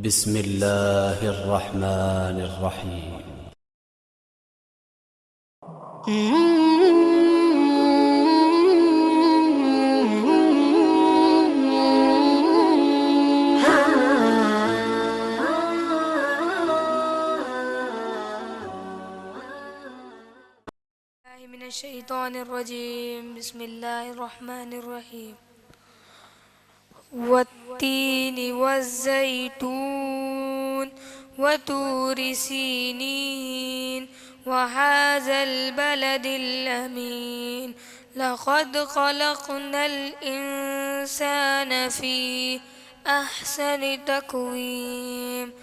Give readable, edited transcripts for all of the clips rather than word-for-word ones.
بسم الله الرحمن الرحيم. من الشيطان الرجيم. بسم الله الرحمن الرحيم. والتين والزيتون وطور سينين وهذا البلد الأمين لقد خلقنا الإنسان في أحسن تقويم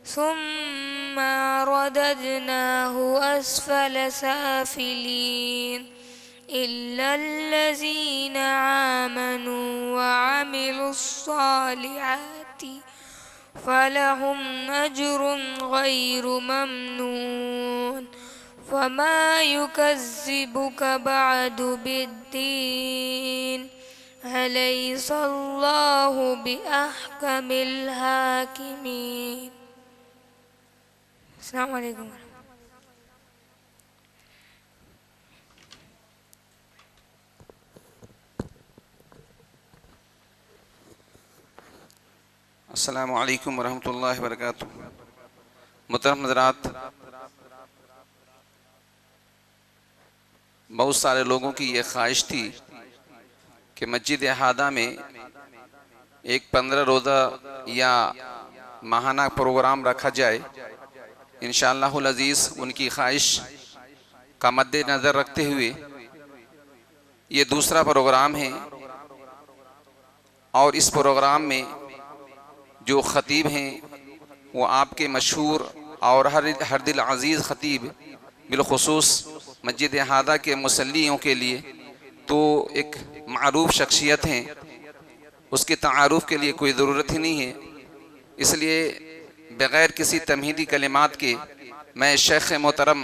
ثم رددناه أسفل سافلين إلا الذين آمنوا وعملوا الصالحات فلهم أجر غير ممنون وما يكذبك بعد بالدين أليس الله بأحكم الحاكمين. السلام علیکم. السلام علیکم ورحمۃ اللہ وبرکاتہ. محترم حضرات، بہت سارے لوگوں کی یہ خواہش تھی کہ مسجد احاطہ میں ایک 15 روزہ یا ماہانہ پروگرام رکھا جائے. انشاءاللہ العزیز ان کی خواہش کا مد نظر رکھتے ہوئے یہ دوسرا پروگرام ہے، اور اس پروگرام میں جو خطیب ہیں وہ آپ کے مشہور اور ہر دل عزیز خطیب، بالخصوص مسجد احاطہ کے مصلیوں کے لیے تو ایک معروف شخصیت ہیں، اس کے تعارف کے لیے کوئی ضرورت ہی نہیں ہے. اس لیے بغیر کسی تمہیدی کلمات کے میں شیخ محترم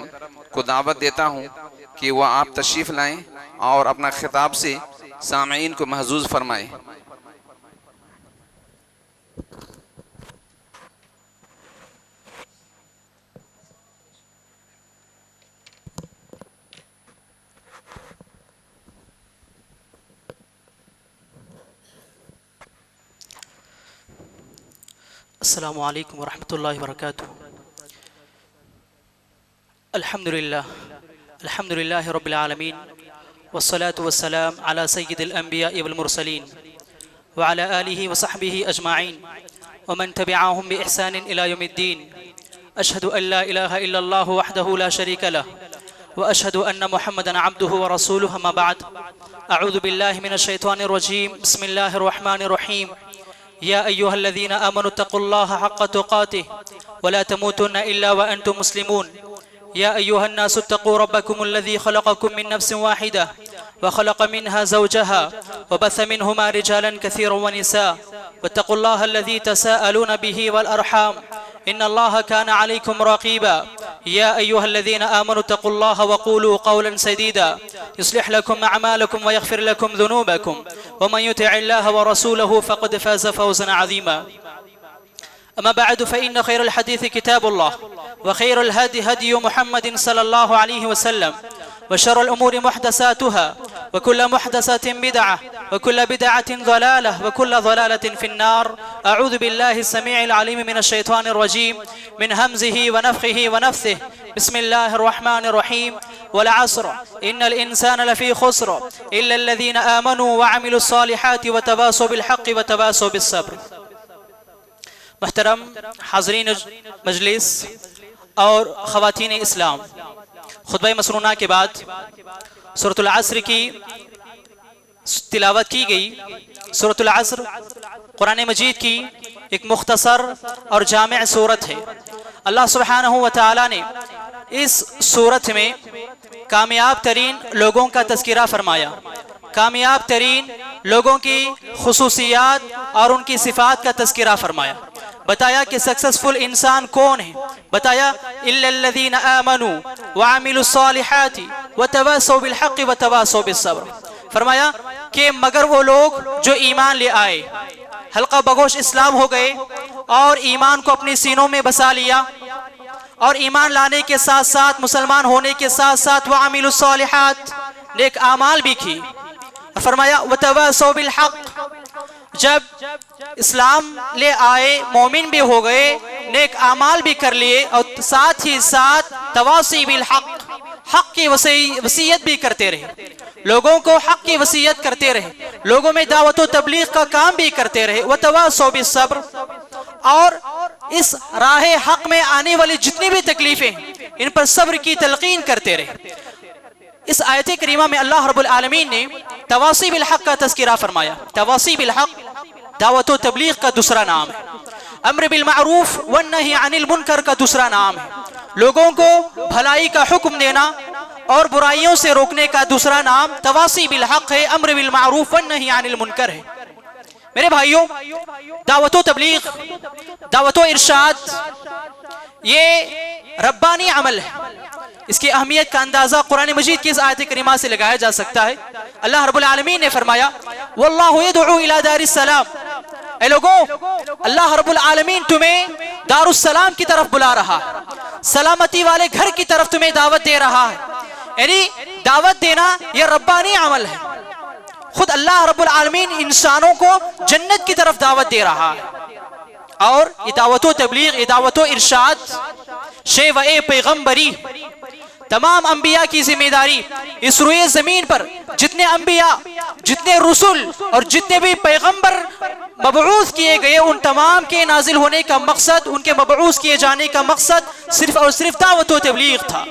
کو دعوت دیتا ہوں کہ وہ آپ تشریف لائیں اور اپنا خطاب سے سامعین کو محظوظ فرمائیں. السلام علیکم ورحمۃ اللہ وبرکاتہ. الحمد للہ رب العالمین والصلاة والسلام على سید الانبیاء والمرسلین وعلى آلہ وصحبہ اجمعین ومن تبعهم بإحسان الى یوم الدین. اشہد ان لا الہ الا اللہ وحدہ لا شریک لہ واشہد ان محمدا عبدہ ورسولہ. اما بعد، اعوذ باللہ من الشیطان الرجیم. بسم اللہ الرحمن الرحیم. یا ایہا الذین آمنوا اتقوا اللہ حق تقاته ولا تموتن الا وانتم مسلمون. یا ایہا الناس اتقوا ربکم الذی خلقکم من نفس واحدہ وخلق منها زوجها وبث منهما رجالا كثيرا ونساء واتقوا الله الذي تساءلون به والأرحام إن الله كان عليكم رقيبا. يا أيها الذين آمنوا اتقوا الله وقولوا قولا سديدا يصلح لكم أعمالكم ويغفر لكم ذنوبكم ومن يطع الله ورسوله فقد فاز فوزا عظيما. أما بعد، فإن خير الحديث كتاب الله وخير الهدي هدي محمد صلى الله عليه وسلم وشر الأمور محدثاتها وكل محدثة بدعة وكل بدعة ضلالة وكل ضلالة في النار. أعوذ بالله السميع العليم من الشيطان الرجيم من همزه ونفخه ونفثه. بسم الله الرحمن الرحيم. والعصر إن الإنسان لفي خسر إلا الذين آمنوا وعملوا الصالحات وتواصوا بالحق وتواصوا بالصبر. محترم حاضرین مجلس اور خواتین اسلام، خطبہ مسنونہ کے بعد سورۃ العصر کی تلاوت کی گئی. سورۃ العصر قرآن مجید کی ایک مختصر اور جامع سورت ہے. اللہ سبحانہ وتعالی نے اس سورت میں کامیاب ترین لوگوں کا تذکرہ فرمایا، کامیاب ترین لوگوں کی خصوصیات اور ان کی صفات کا تذکرہ فرمایا. بتایا کہ سکسسفل انسان کون ہے، بتایا الا الذین آمنوا وعملوا الصالحات وتواصوا بالحق وتواصوا بالصبر. فرمایا کہ مگر وہ لوگ جو ایمان لے آئے، حلقہ بگوش اسلام ہو گئے اور ایمان کو اپنے سینوں میں بسا لیا، اور ایمان لانے کے ساتھ ساتھ مسلمان ہونے کے ساتھ ساتھ وَعَمِلُوا الصَّالِحَاتِ نیک اعمال بھی کی، اور فرمایا وَتَوَاصَوْا بِالْحَقِّ جب اسلام لے آئے مومن بھی ہو گئے، نیک اعمال بھی کر لیے، اور ساتھ ہی ساتھ تواصی بالحق حق کی وصیت بھی کرتے رہے، لوگوں کو حق کی وصیت کرتے رہے، لوگوں میں دعوت و تبلیغ کا کام بھی کرتے رہے، وَتَوَاصَوْا بِالصَّبْرِ اور اس راہ حق میں آنے والی جتنی بھی تکلیفیں ان پر صبر کی تلقین کرتے رہے۔ اس آیت کریمہ میں اللہ رب العالمین نے تواصی بالحق کا تذکرہ فرمایا۔ تواصی بالحق دعوت و تبلیغ کا دوسرا نام ہے، امر بالمعروف والنہی عن المنکر کا دوسرا نام ہے، لوگوں کو بھلائی کا حکم دینا اور برائیوں سے روکنے کا دوسرا نام تواصی بالحق ہے، امر بالمعروف والنہی عن المنکر ہے۔ میرے بھائیوں، دعوت و تبلیغ، دعوت و ارشاد یہ ربانی عمل ہے، اس کی اہمیت کا اندازہ قرآن مجید کی اس آیت کریمہ سے لگایا جا سکتا ہے۔ اللہ رب العالمین نے فرمایا واللہ یدعو الی دار السلام، اے لوگوں اللہ رب العالمین تمہیں دار السلام کی طرف بلا رہا ہے، سلامتی والے گھر کی طرف تمہیں دعوت دے رہا ہے، یعنی دعوت دینا یہ ربانی عمل ہے۔ خود اللہ رب العالمین انسانوں کو جنت کی طرف دعوت دے رہا ہے، اور یہ دعوت و تبلیغ، یہ دعوت و ارشاد شیوہ پیغمبری تمام انبیاء کی ذمہ داری۔ اس روئے زمین پر جتنے انبیاء، جتنے رسول اور جتنے بھی پیغمبر مبعوث کیے گئے، ان تمام کے نازل ہونے کا مقصد، ان کے مبعوث کیے جانے کا مقصد صرف اور صرف دعوت و تبلیغ تھا۔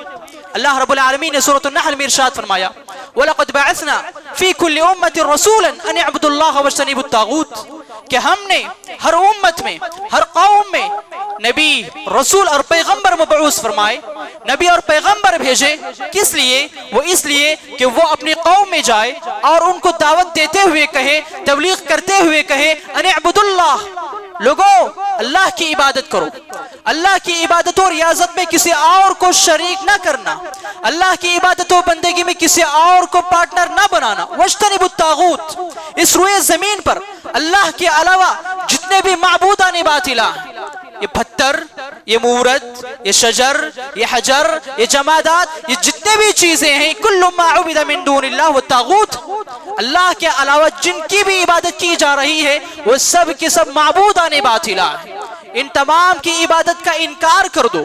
اللہ رب العالمین نے سورۃ النحل میں ارشاد فرمایا وَلَقَدْ بَعَثْنَا فِي كُلِّ أُمَّةٍ رَسُولًا أَنِ اعْبُدُوا اللَّهَ وَاجْتَنِبُوا الطَّاغُوتَ کہ ہم نے ہر امت میں، ہر قوم میں نبی، رسول اور پیغمبر مبعوث فرمائے، نبی اور پیغمبر بھیجے، کس لیے؟ وہ اس لیے کہ وہ اپنی قوم میں جائے اور ان کو دعوت دیتے ہوئے کہے، تبلیغ کرتے ہوئے کہے ان اعبدوا اللہ، لوگوں اللہ کی عبادت کرو، اللہ کی عبادت و ریاضت میں کسی اور کو شریک نہ کرنا، اللہ کی عبادت و بندگی میں کسی اور کو پارٹنر نہ بنانا، واجتنبوا الطاغوت، اس روئے زمین پر اللہ کے علاوہ جتنے بھی معبودان باطلہ، یہ پتھر، یہ مورد، یہ شجر، یہ حجر، یہ جمادات، یہ جتنے بھی چیزیں ہیں، کل ما عبد من دون اللہ والطاغوت، اللہ کے علاوہ جن کی بھی عبادت کی جا رہی ہے وہ سب کے سب معبودان باطلہ ہیں، ان تمام کی عبادت کا انکار کر دو۔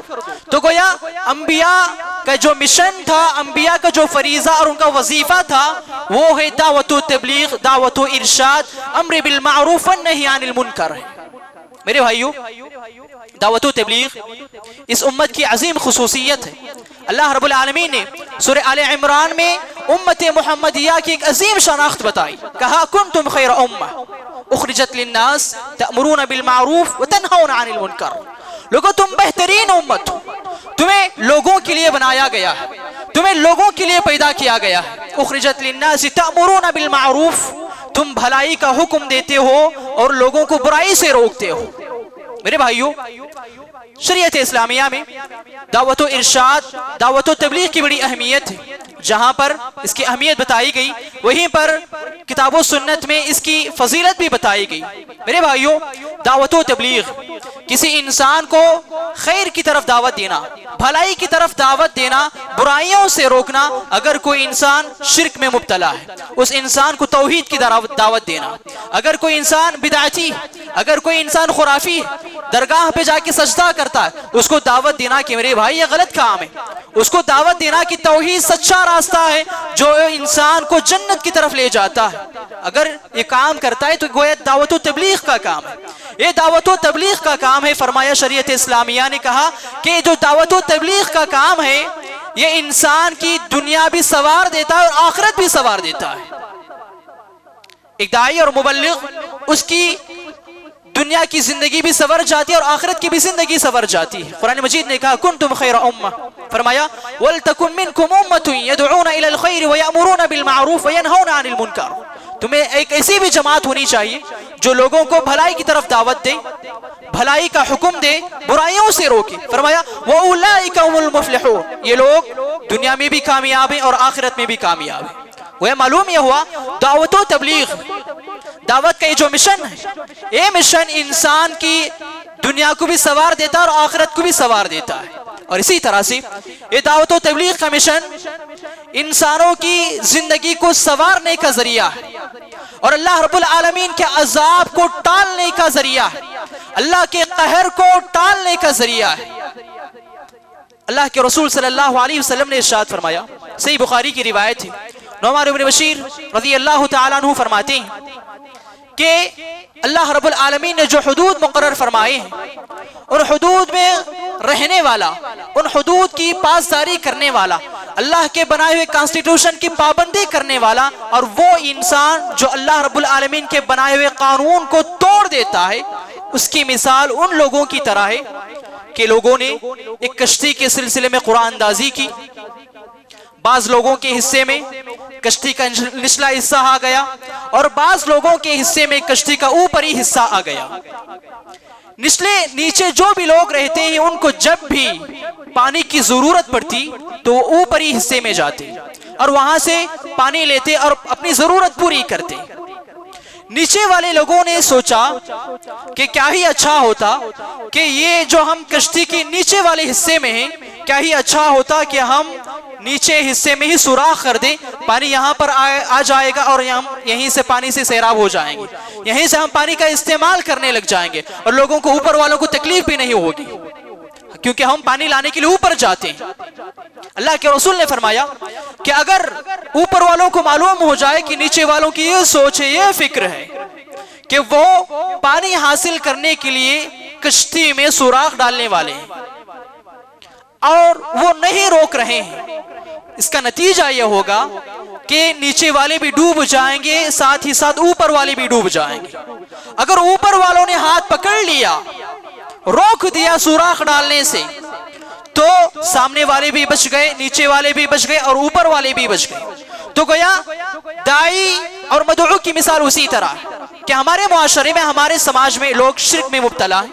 تو گویا انبیاء کا جو مشن تھا، انبیاء کا جو فریضہ اور ان کا وظیفہ تھا، وہ ہے دعوت و تبلیغ، دعوت و ارشاد، امر بالمعروف والنہی عن المنکر ہے۔ میرے بھائیو، دعوت و تبلیغ اس امت کی عظیم خصوصیت ہے۔ اللہ رب العالمین نے سورہ آل عمران میں امت محمدیہ کی ایک عظیم شناخت بتائی، کہا کنتم خیر امہ اخرجت للناس تأمرون بالمعروف وتنہون عن المنکر، لوگوں تم بہترین امت ہو، تمہیں لوگوں کے لیے بنایا گیا ہے، تمہیں لوگوں کے لیے پیدا کیا گیا ہے، اخرجت للناس تأمرون بالمعروف، تم بھلائی کا حکم دیتے ہو اور لوگوں کو برائی سے روکتے ہو۔ میرے بھائیو، شریعت اسلامیہ میں دعوت و ارشاد، دعوت و تبلیغ کی بڑی اہمیت ہے۔ جہاں پر اس کی اہمیت بتائی گئی وہیں پر کتاب و سنت میں اس کی فضیلت بھی بتائی گئی۔ میرے بھائیو، دعوت و تبلیغ کسی انسان کو خیر کی طرف دعوت دینا، بھلائی کی طرف دعوت دینا، برائیوں سے روکنا۔ اگر کوئی انسان شرک میں مبتلا ہے اس انسان کو توحید کی دعوت دینا، اگر کوئی انسان بدعتی، اگر کوئی انسان خرافی درگاہ پہ جا کے سجدہ کرتا ہے اس کو دعوت دینا کہ میرے بھائی یہ غلط کام ہے، اس کو دعوت دینا کہ توحید سچا راستہ ہے جو انسان کو جنت کی طرف لے جاتا ہے۔ اگر یہ کام کرتا ہے تو گویا دعوت و تبلیغ کا کام ہے، یہ دعوت و تبلیغ کا کام ہے۔ فرمایا شریعت اسلامیہ نے کہا کہ جو دعوت و تبلیغ کا کام ہے یہ انسان کی دنیا بھی سوار دیتا ہے اور آخرت بھی سوار دیتا ہے۔ ایک داعی اور مبلغ، اس کی دنیا کی زندگی بھی سور جاتی ہے اور آخرت کی بھی زندگی سور جاتی ہے۔ قرآن مجید نے کہا کنتم خیر امہ، فرمایا وَلْتَكُن مِّنْكُمْ أُمَّةٌ يَدْعُونَ إِلَى الْخَيْرِ وَيَأْمُرُونَ بِالْمَعْرُوفِ وَيَنْهَوْنَ عَنِ الْمُنكَرِ، تمہیں ایک ایسی بھی جماعت ہونی چاہیے جو لوگوں کو بھلائی کی طرف دعوت دے، بھلائی کا حکم دے، برائیوں سے روکے۔ فرمایا وَأُولَٰئِكَ هُمُ الْمُفْلِحُونَ، یہ لوگ دنیا میں بھی کامیاب ہیں اور آخرت میں بھی کامیاب ہیں۔ وہ معلوم یہ ہوا دعوت و تبلیغ، دعوت کا یہ جو مشن ہے، یہ مشن انسان کی دنیا کو بھی سنوار دیتا ہے اور آخرت کو بھی سنوار دیتا ہے. اور اسی طرح سے یہ دعوت و تبلیغ کا مشن انسانوں کی زندگی کو سنوارنے کا ذریعہ ہے اور اللہ رب العالمین کے عذاب کو ٹالنے کا ذریعہ ہے، اللہ کے قہر کو ٹالنے کا ذریعہ ہے. اللہ کے رسول صلی اللہ علیہ وسلم نے ارشاد فرمایا، صحیح بخاری کی روایت ہے، نعمان بن بشیر رضی اللہ تعالیٰ عنہ فرماتے ہیں کہ اللہ رب العالمین نے جو حدود مقرر فرمائے ہیں، ان حدود میں رہنے والا، ان حدود کی پاسداری کرنے والا، اللہ کے بنائے ہوئے کانسٹیٹیوشن کی پابندی کرنے والا، اور وہ انسان جو اللہ رب العالمین کے بنائے ہوئے قانون کو توڑ دیتا ہے، اس کی مثال ان لوگوں کی طرح ہے کہ لوگوں نے ایک کشتی کے سلسلے میں قرآن اندازی کی. بعض لوگوں کے حصے میں کشتی کا نچلا حصہ آ گیا اور بعض لوگوں کے حصے میں کشتی کا اوپری حصہ آ گیا. نیچے جو بھی لوگ رہتے ہیں ان کو جب بھی پانی کی ضرورت پڑتی تو وہ اوپری حصے میں جاتے اور وہاں سے پانی لیتے اور اپنی ضرورت پوری کرتے. نیچے والے لوگوں نے سوچا کہ کیا ہی اچھا ہوتا کہ یہ جو ہم کشتی کی نیچے والے حصے میں ہیں، کیا ہی اچھا ہوتا کہ ہم نیچے حصے میں ہی سوراخ کر دیں، پانی یہاں پر آ جائے گا اور ہم یہیں سے پانی سے سیراب ہو جائیں گے، یہیں سے ہم پانی کا استعمال کرنے لگ جائیں گے اور لوگوں کو، اوپر والوں کو تکلیف بھی نہیں ہوگی کیونکہ ہم پانی لانے کے لیے اوپر جاتے ہیں. اللہ کے رسول نے فرمایا کہ اگر اوپر والوں کو معلوم ہو جائے کہ نیچے والوں کی یہ سوچ ہے، یہ فکر ہے کہ وہ پانی حاصل کرنے کے لیے کشتی میں سوراخ ڈالنے والے ہیں اور وہ نہیں روک رہے ہیں، اس کا نتیجہ یہ ہوگا کہ نیچے والے بھی ڈوب جائیں گے، ساتھ ہی ساتھ اوپر والے بھی ڈوب جائیں گے. اگر اوپر والوں نے ہاتھ پکڑ لیا، روک دیا سوراخ ڈالنے سے، تو سامنے والے بھی بچ گئے، نیچے والے بھی بچ گئے اور اوپر والے بھی بچ گئے. تو گویا داعی اور مدعو کی مثال اسی طرح کہ ہمارے معاشرے میں، ہمارے سماج میں لوگ شرک میں مبتلا ہیں،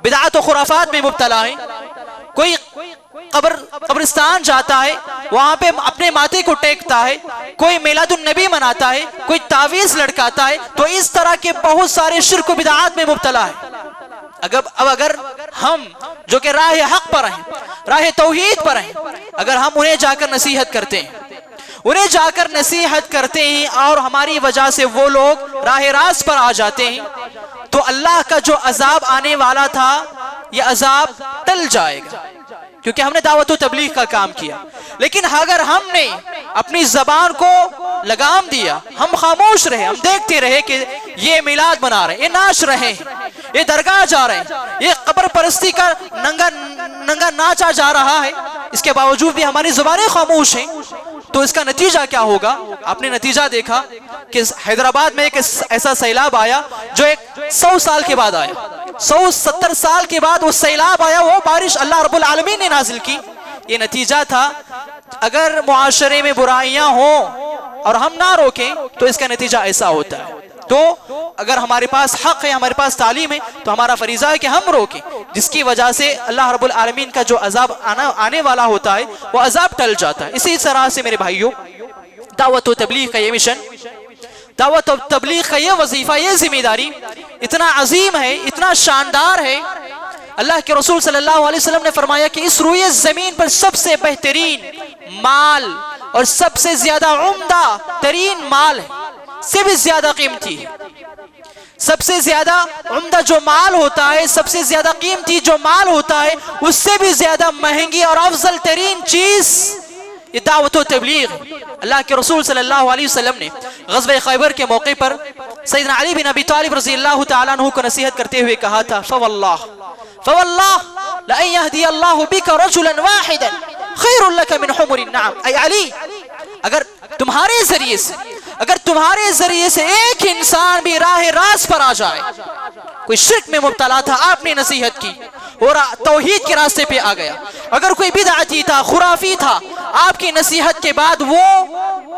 بدعات و خرافات میں مبتلا ہیں. کوئی قبرستان جاتا ہے، وہاں پہ اپنے ماتھے کو ٹیکتا ہے، کوئی میلاد النبی مناتا ہے، کوئی تعویذ لڑکاتا ہے. تو اس طرح کے بہت سارے شرک و بدعات میں مبتلا ہے. اب اگر ہم جو کہ راہ حق پر ہیں، راہ توحید پر ہیں، اگر ہم انہیں جا کر نصیحت کرتے ہیں اور ہماری وجہ سے وہ لوگ راہ راست پر آ جاتے ہیں، تو اللہ کا جو عذاب آنے والا تھا یہ عذاب ٹل جائے گا کیونکہ ہم نے دعوت و تبلیغ کا کام کیا. لیکن اگر ہم نے اپنی زبان کو لگام دیا، ہم خاموش رہے، ہم دیکھتے رہے کہ یہ میلاد منا رہے ہیں، یہ ناچ رہے ہیں، یہ درگاہ جا رہے ہیں، یہ قبر پرستی کا ننگا ناچا جا رہا ہے، اس کے باوجود بھی ہماری زبانیں خاموش ہیں، تو اس کا نتیجہ کیا ہوگا؟ آپ نے نتیجہ دیکھا کہ حیدرآباد میں ایک ایسا سیلاب آیا جو 100 سال کے بعد آیا، 170 سال کے بعد وہ سیلاب آیا، وہ بارش اللہ رب العالمین نے نازل کی. یہ نتیجہ تھا. اگر معاشرے میں برائیاں ہوں اور ہم نہ روکیں تو اس کا نتیجہ ایسا ہوتا ہے. تو اگر ہمارے پاس حق ہے، ہمارے پاس تعلیم ہے، تو ہمارا فریضہ ہے کہ ہم روکیں، جس کی وجہ سے اللہ رب العالمین کا جو عذاب آنے والا ہوتا ہے وہ عذاب ٹل جاتا ہے. اسی طرح سے میرے بھائیوں، دعوت و تبلیغ کا یہ مشن، دعوت و تبلیغ کا یہ وظیفہ، یہ ذمہ داری اتنا عظیم ہے، اتنا شاندار ہے. اللہ کے رسول صلی اللہ علیہ وسلم نے فرمایا کہ اس روئے زمین پر سب سے بہترین مال اور سب سے زیادہ عمدہ ترین مال ہے، سے بھی زیادہ قیمتی ہے. سب سے زیادہ عمدہ جو مال ہوتا ہے، سب سے زیادہ قیمتی جو مال ہوتا ہے، اس سے بھی زیادہ مہنگی اور افضل ترین چیز یہ دعوت و تبلیغ. اللہ کے رسول صلی اللہ علیہ وسلم نے غزوہ خیبر کے موقع پر سیدنا علی بن ابی طالب رضی اللہ تعالیٰ عنہ کو نصیحت کرتے ہوئے کہا تھا، فواللہ لئن یہدی اللہ بک رجلا واحدا خیر لک من حمر النعم. اے علی، اگر تمہارے ذریعے سے ایک انسان بھی راہ راست پر آ جائے، کوئی شرک میں مبتلا تھا، آپ نے نصیحت کی اور توحید کے راستے پہ آ گیا، اگر کوئی بدعتی تھا، خرافی تھا، آپ کی نصیحت کے بعد وہ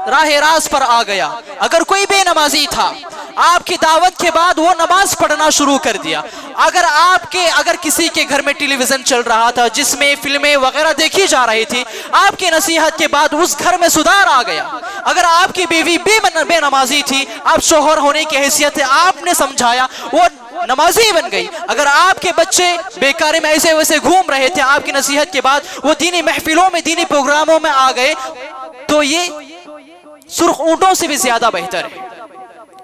راہ راست پر آ گیا، اگر کوئی بے نمازی تھا، آپ کی دعوت کے بعد وہ نماز پڑھنا شروع کر دیا. اگر کسی کے گھر میں ٹیلی ویژن چل رہا تھا جس میں فلمیں وغیرہ دیکھی جا رہی تھی، آپ کی نصیحت کے بعد اس گھر میں سدھار آ گیا. اگر آپ کی بیوی بے نمازی تھی، آپ شوہر ہونے کی حیثیت سے آپ نے سمجھایا، وہ نمازی بن گئی. اگر آپ کے بچے بیکاری میں ایسے ویسے گھوم رہے تھے، آپ کی نصیحت کے بعد وہ دینی محفلوں میں دینی پروگراموں میں آ گئے، تو یہ سرخ اونٹوں سے بھی زیادہ بہتر ہے.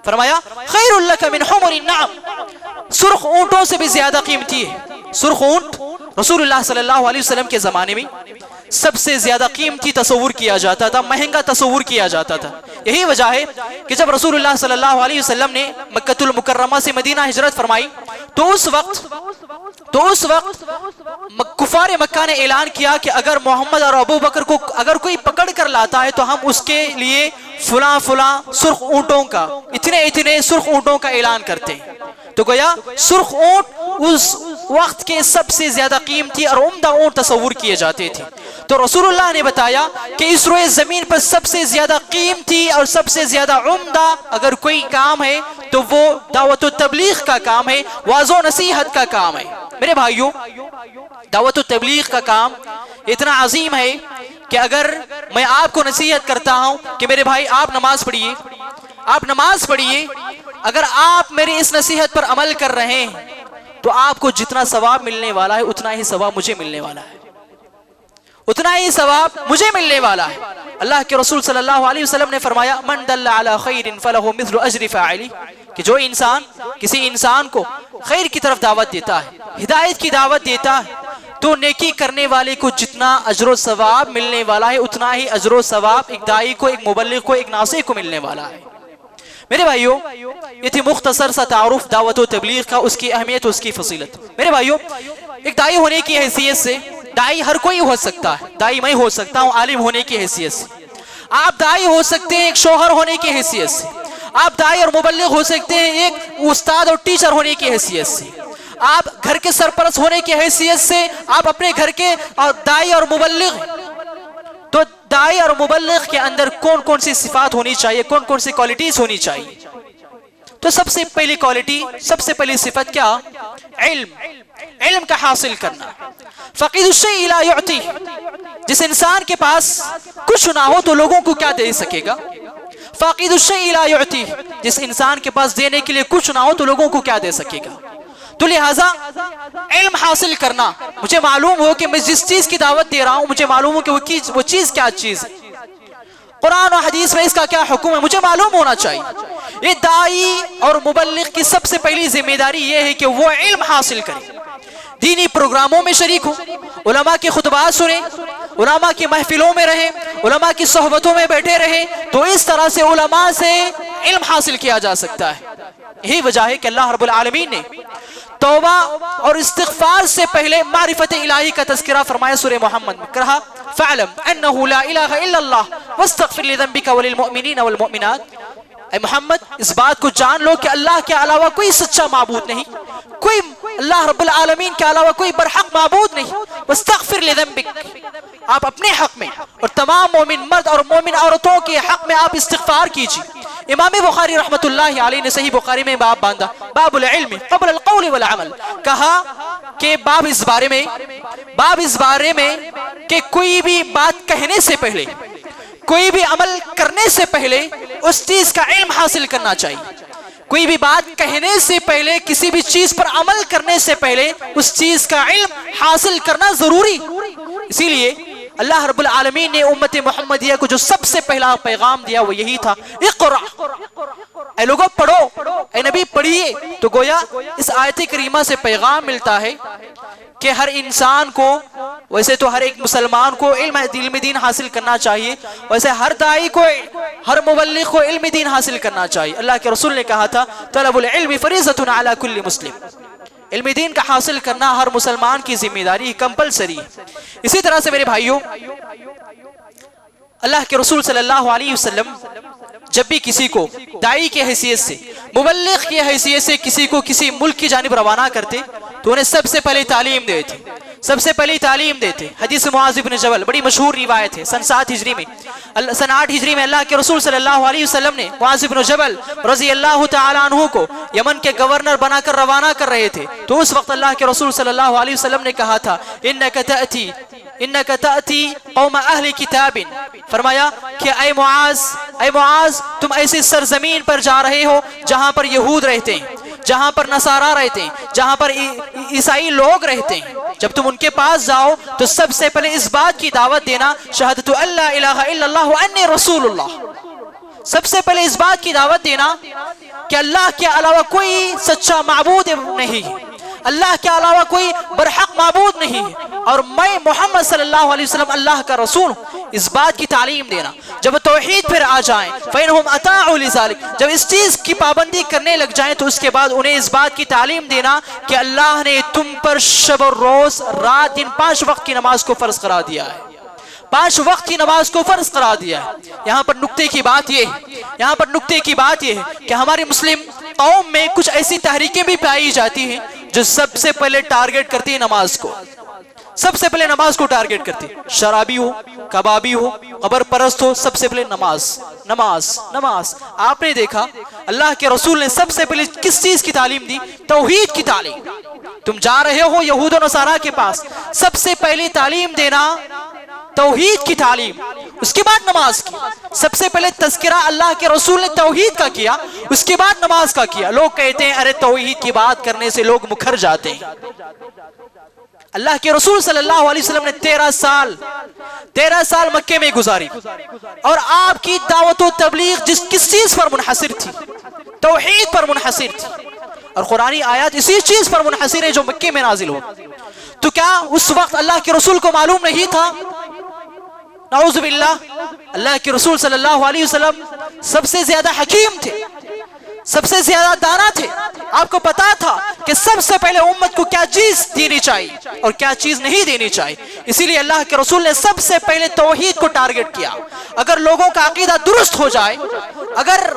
فرمایا خیر لک من حمر النعم، سرخ اونٹوں سے بھی زیادہ قیمتی ہے. سرخ اونٹ رسول اللہ صلی اللہ علیہ وسلم کے زمانے میں سب سے زیادہ قیمتی تصور کیا جاتا تھا، مہنگا تصور کیا جاتا تھا. یہی وجہ ہے کہ جب رسول اللہ صلی اللہ علیہ وسلم نے مکہ المکرمہ سے مدینہ ہجرت فرمائی تو اس وقت کفار مکہ نے اعلان کیا کہ اگر محمد اور ابو بکر کو اگر کوئی پکڑ کر لاتا ہے تو ہم اس کے لیے فلاں سرخ اونٹوں کا اتنے سرخ اونٹوں کا اعلان کرتے ہیں. تو گویا سرخ اونٹ اس وقت کے سب سے زیادہ قیمتی اور عمدہ اونٹ تصور کیے جاتے تھے. تو رسول اللہ نے بتایا کہ اس روئے زمین پر سب سے زیادہ قیمتی اور سب سے زیادہ عمدہ اگر کوئی کام ہے تو وہ دعوت و تبلیغ کا کام ہے، واعظ و نصیحت کا کام ہے. میرے بھائیوں، دعوت و تبلیغ کا کام اتنا عظیم ہے کہ اگر میں آپ کو نصیحت کرتا ہوں کہ میرے بھائی آپ نماز پڑھیے، اگر آپ میری اس نصیحت پر عمل کر رہے ہیں تو آپ کو جتنا ثواب ملنے والا ہے اتنا ہی ثواب مجھے ملنے والا ہے، اتنا ہی ثواب مجھے ملنے والا ہے. اللہ کے رسول صلی اللہ علیہ وسلم نے فرمایا من دل علی خیر فلہ مثل اجر فاعلی، کہ جو انسان کسی انسان کو خیر کی طرف دعوت دیتا ہے، ہدایت کی دعوت دیتا ہے، تو نیکی کرنے والے کو جتنا اجر و ثواب ملنے والا ہے اتنا ہی اجر و ثواب ایک داعی کو، ایک مبلغ کو، ایک ناصح کو ملنے والا ہے. میرے بھائیوں، یہ تھی مختصر سا تعارف دعوت و تبلیغ کا، اس کی اہمیت، اس کی فضیلت. میرے بھائیوں، ایک داعی ہونے کی حیثیت سے، داعی ہر کوئی ہو سکتا ہے، داعی میں ہو سکتا ہوں عالم ہونے کی حیثیت سے، آپ داعی ہو سکتے ہیں ایک شوہر ہونے کی حیثیت سے، آپ داعی اور مبلغ ہو سکتے ہیں ایک استاد اور ٹیچر ہونے کی حیثیت سے، آپ گھر کے سرپرست ہونے کی حیثیت سے، آپ اپنے گھر کے داعی اور مبلغ. تو داعی اور مبلغ کے اندر کون سی صفات ہونی چاہیے، کون سی کوالٹیز ہونی چاہیے؟ تو سب سے پہلی کوالٹی، سب سے پہلی صفت کیا؟ علم کا حاصل کرنا. فقید الشیء لا یعطی، جس انسان کے پاس کچھ نہ ہو تو لوگوں کو کیا دے سکے گا؟ فقید الشیء لا یعطی، جس انسان کے پاس دینے کے لیے کچھ نہ ہو تو لوگوں کو کیا دے سکے گا؟ تو لہٰذا علم حاصل کرنا، مجھے معلوم ہو کہ میں جس چیز کی دعوت دے رہا ہوں مجھے معلوم ہو کہ وہ چیز کیا چیز ہے، قرآن و حدیث میں اس کا کیا حکم ہے، مجھے معلوم ہونا چاہیے. یہ داعی اور مبلغ کی سب سے پہلی ذمہ داری یہ ہے کہ وہ علم حاصل کرے، دینی پروگراموں میں شریک ہو، علماء کی خطبات سنیں، علماء کی محفلوں میں رہیں، علماء کی صحبتوں میں بیٹھے رہیں. تو اس طرح سے علماء سے علم حاصل کیا جا سکتا ہے. یہی وجہ ہے کہ اللہ رب العالمین نے توبہ اور استغفار سے پہلے معرفت الہی کا تذکرہ فرمایا سورہ محمد میں، کہا فَعْلَمْ أَنَّهُ لَا إِلَهَ إِلَّا اللَّهُ وَاسْتَغْفِرْ لِذَنبِكَ وَلِلْمُؤْمِنِينَ وَالْمُؤْمِنَاتِ. اے محمد اس بات کو جان لو کہ اللہ کے علاوہ کوئی سچا معبود نہیں، کوئی اللہ رب العالمین کے علاوہ کوئی برحق معبود نہیں. وَاسْتَغْفِرْ لِذَنبِكَ، آپ اپنے حق میں اور تمام مومن مرد اور مومن عورتوں کے حق میں آپ استغفار کیجیے. امام بخاری رحمت اللہ علیہ نے صحیح بخاری میں باب باندھا، باب العلم قبل القول والعمل، کہا کہ باب اس بارے میں کہ کوئی بھی بات کہنے سے پہلے، کوئی بھی عمل کرنے سے پہلے اس چیز کا علم حاصل کرنا چاہیے. کوئی بھی بات کہنے سے پہلے، کسی بھی چیز پر عمل کرنے سے پہلے اس چیز کا علم حاصل کرنا ضروری. اسی لیے اللہ رب العالمین نے امت محمدیہ کو جو سب سے پہلا پیغام دیا وہ یہی تھا، اقرأ، اے لوگوں پڑھو، اے نبی پڑھیے. تو گویا اس آیت کریمہ سے پیغام ملتا ہے کہ ہر انسان کو، ویسے تو ہر ایک مسلمان کو علم دین حاصل کرنا چاہیے، ویسے ہر داعی کو، ہر مبلغ کو علم دین حاصل کرنا چاہیے. اللہ کے رسول نے کہا تھا طلب العلم فریضۃ علی کل مسلم، علم دین کا حاصل کرنا ہر مسلمان کی ذمہ داری، کمپلسری. اسی طرح سے میرے بھائیوں، اللہ کے رسول صلی اللہ علیہ وسلم جب بھی کسی کو داعی کی حیثیت سے، مبلغ کی حیثیت سے کسی کو کسی ملک کی جانب روانہ کرتے تو انہیں سب سے پہلے تعلیم دیتے. سب سے پہلی تعلیم دیتے. حدیث معاذ بن جبل بڑی مشہور روایت ہے. سن 8 ہجری میں اللہ کے رسول صلی اللہ علیہ وسلم نے معاذ بن جبل رضی اللہ تعالی عنہ کو یمن کے گورنر بنا کر روانہ کر رہے تھے. تو اس وقت اللہ کے رسول صلی اللہ علیہ وسلم نے کہا تھا انک تأتی قوم اہل کتاب. فرمایا کہ اے معاذ تم ایسی سرزمین پر جا رہے ہو جہاں پر یہود رہتے ہیں, جہاں پر نصارہ رہتے ہیں, جہاں پر عیسائی لوگ رہتے ہیں. جب تم ان کے پاس جاؤ تو سب سے پہلے اس بات کی دعوت دینا شہادت اللہ الہ الا اللہ وانی رسول اللہ. سب سے پہلے اس بات کی دعوت دینا کہ اللہ کے علاوہ کوئی سچا معبود نہیں ہے, اللہ کے علاوہ کوئی برحق معبود نہیں ہے, اور میں محمد صلی اللہ علیہ وسلم اللہ کا رسول ہوں. اس بات کی تعلیم دینا. جب توحید پھر آ جائیں فَإِنْهُمْ أَطَاعُوا لِذَلِكَ, جب اس چیز کی پابندی کرنے لگ جائیں تو اس کے بعد انہیں اس بات کی تعلیم دینا کہ اللہ نے تم پر شب و روز رات دن 5 وقت کی نماز کو فرض قرار دیا ہے. 5 وقت کی نماز کو فرض قرار دیا ہے. یہاں پر نکتے کی بات یہ ہے کہ ہماری مسلم قوم میں کچھ ایسی تحریکیں بھی پائی جاتی ہیں جو سب سے پہلے ٹارگٹ کرتی ہے نماز کو. سب سے پہلے نماز کو ٹارگٹ کرتی. شرابی ہو, کبابی ہو, قبر پرست ہو, سب سے پہلے نماز. آپ نے دیکھا اللہ کے رسول نے سب سے پہلے کس چیز کی تعلیم دی؟ توحید کی تعلیم. تم جا رہے ہو یہود و نصارہ کے پاس, سب سے پہلی تعلیم دینا توحید کی تعلیم, اس کے بعد نماز کی. سب سے پہلے تذکرہ اللہ کے رسول نے توحید کا کیا, اس کے بعد نماز کا کیا. لوگ کہتے ہیں ارے توحید کی بات کرنے سے لوگ مکھر جاتے ہیں. اللہ کے رسول صلی اللہ علیہ وسلم نے 13 سال مکے میں گزاری, اور آپ کی دعوت و تبلیغ کس چیز پر منحصر تھی؟ توحید پر منحصر تھی. اور قرآنی آیات اسی چیز پر منحصر ہے جو مکے میں نازل ہو. تو کیا اس وقت اللہ کے رسول کو معلوم نہیں تھا؟ نعوذ باللہ. اللہ کے رسول صلی اللہ علیہ وسلم سب سے زیادہ حکیم تھے, سب سے زیادہ دانا تھے. آپ کو پتا تھا کہ سب سے پہلے امت کو کیا چیز دینی چاہیے اور کیا چیز نہیں دینی چاہیے. اسی لیے اللہ کے رسول نے سب سے پہلے توحید کو ٹارگٹ کیا. اگر لوگوں کا عقیدہ درست ہو جائے, اگر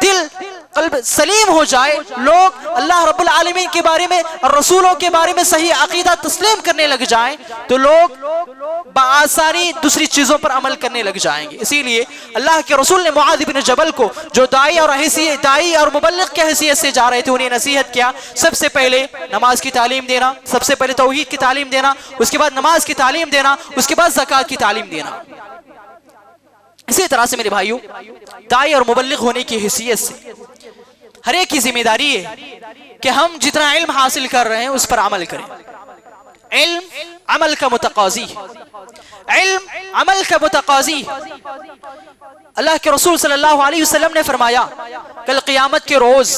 دل قلب سلیم ہو جائے, لوگ اللہ رب العالمین کے بارے میں اور رسولوں کے بارے میں صحیح عقیدہ تسلیم کرنے لگ جائیں, تو لوگ بآسانی دوسری چیزوں پر عمل کرنے لگ جائیں گے. اسی لیے اللہ کے رسول نے معاذ بن جبل کو, جو دائی اور مبلغ کی حیثیت سے جا رہے تھے, انہیں نصیحت کیا سب سے پہلے نماز کی تعلیم دینا, سب سے پہلے توحید کی تعلیم دینا, اس کے بعد نماز کی تعلیم دینا, اس کے بعد زکوٰۃ کی تعلیم دینا. اسی طرح سے میرے بھائیوں, دائی اور مبلغ ہونے کی حیثیت سے ہر ایک کی ذمہ داری ہے کہ ہم جتنا علم حاصل کر رہے ہیں اس پر عمل کریں. علم عمل کا متقاضی, علم عمل کا متقاضی. اللہ کے رسول صلی اللہ علیہ وسلم نے فرمایا کل قیامت کے روز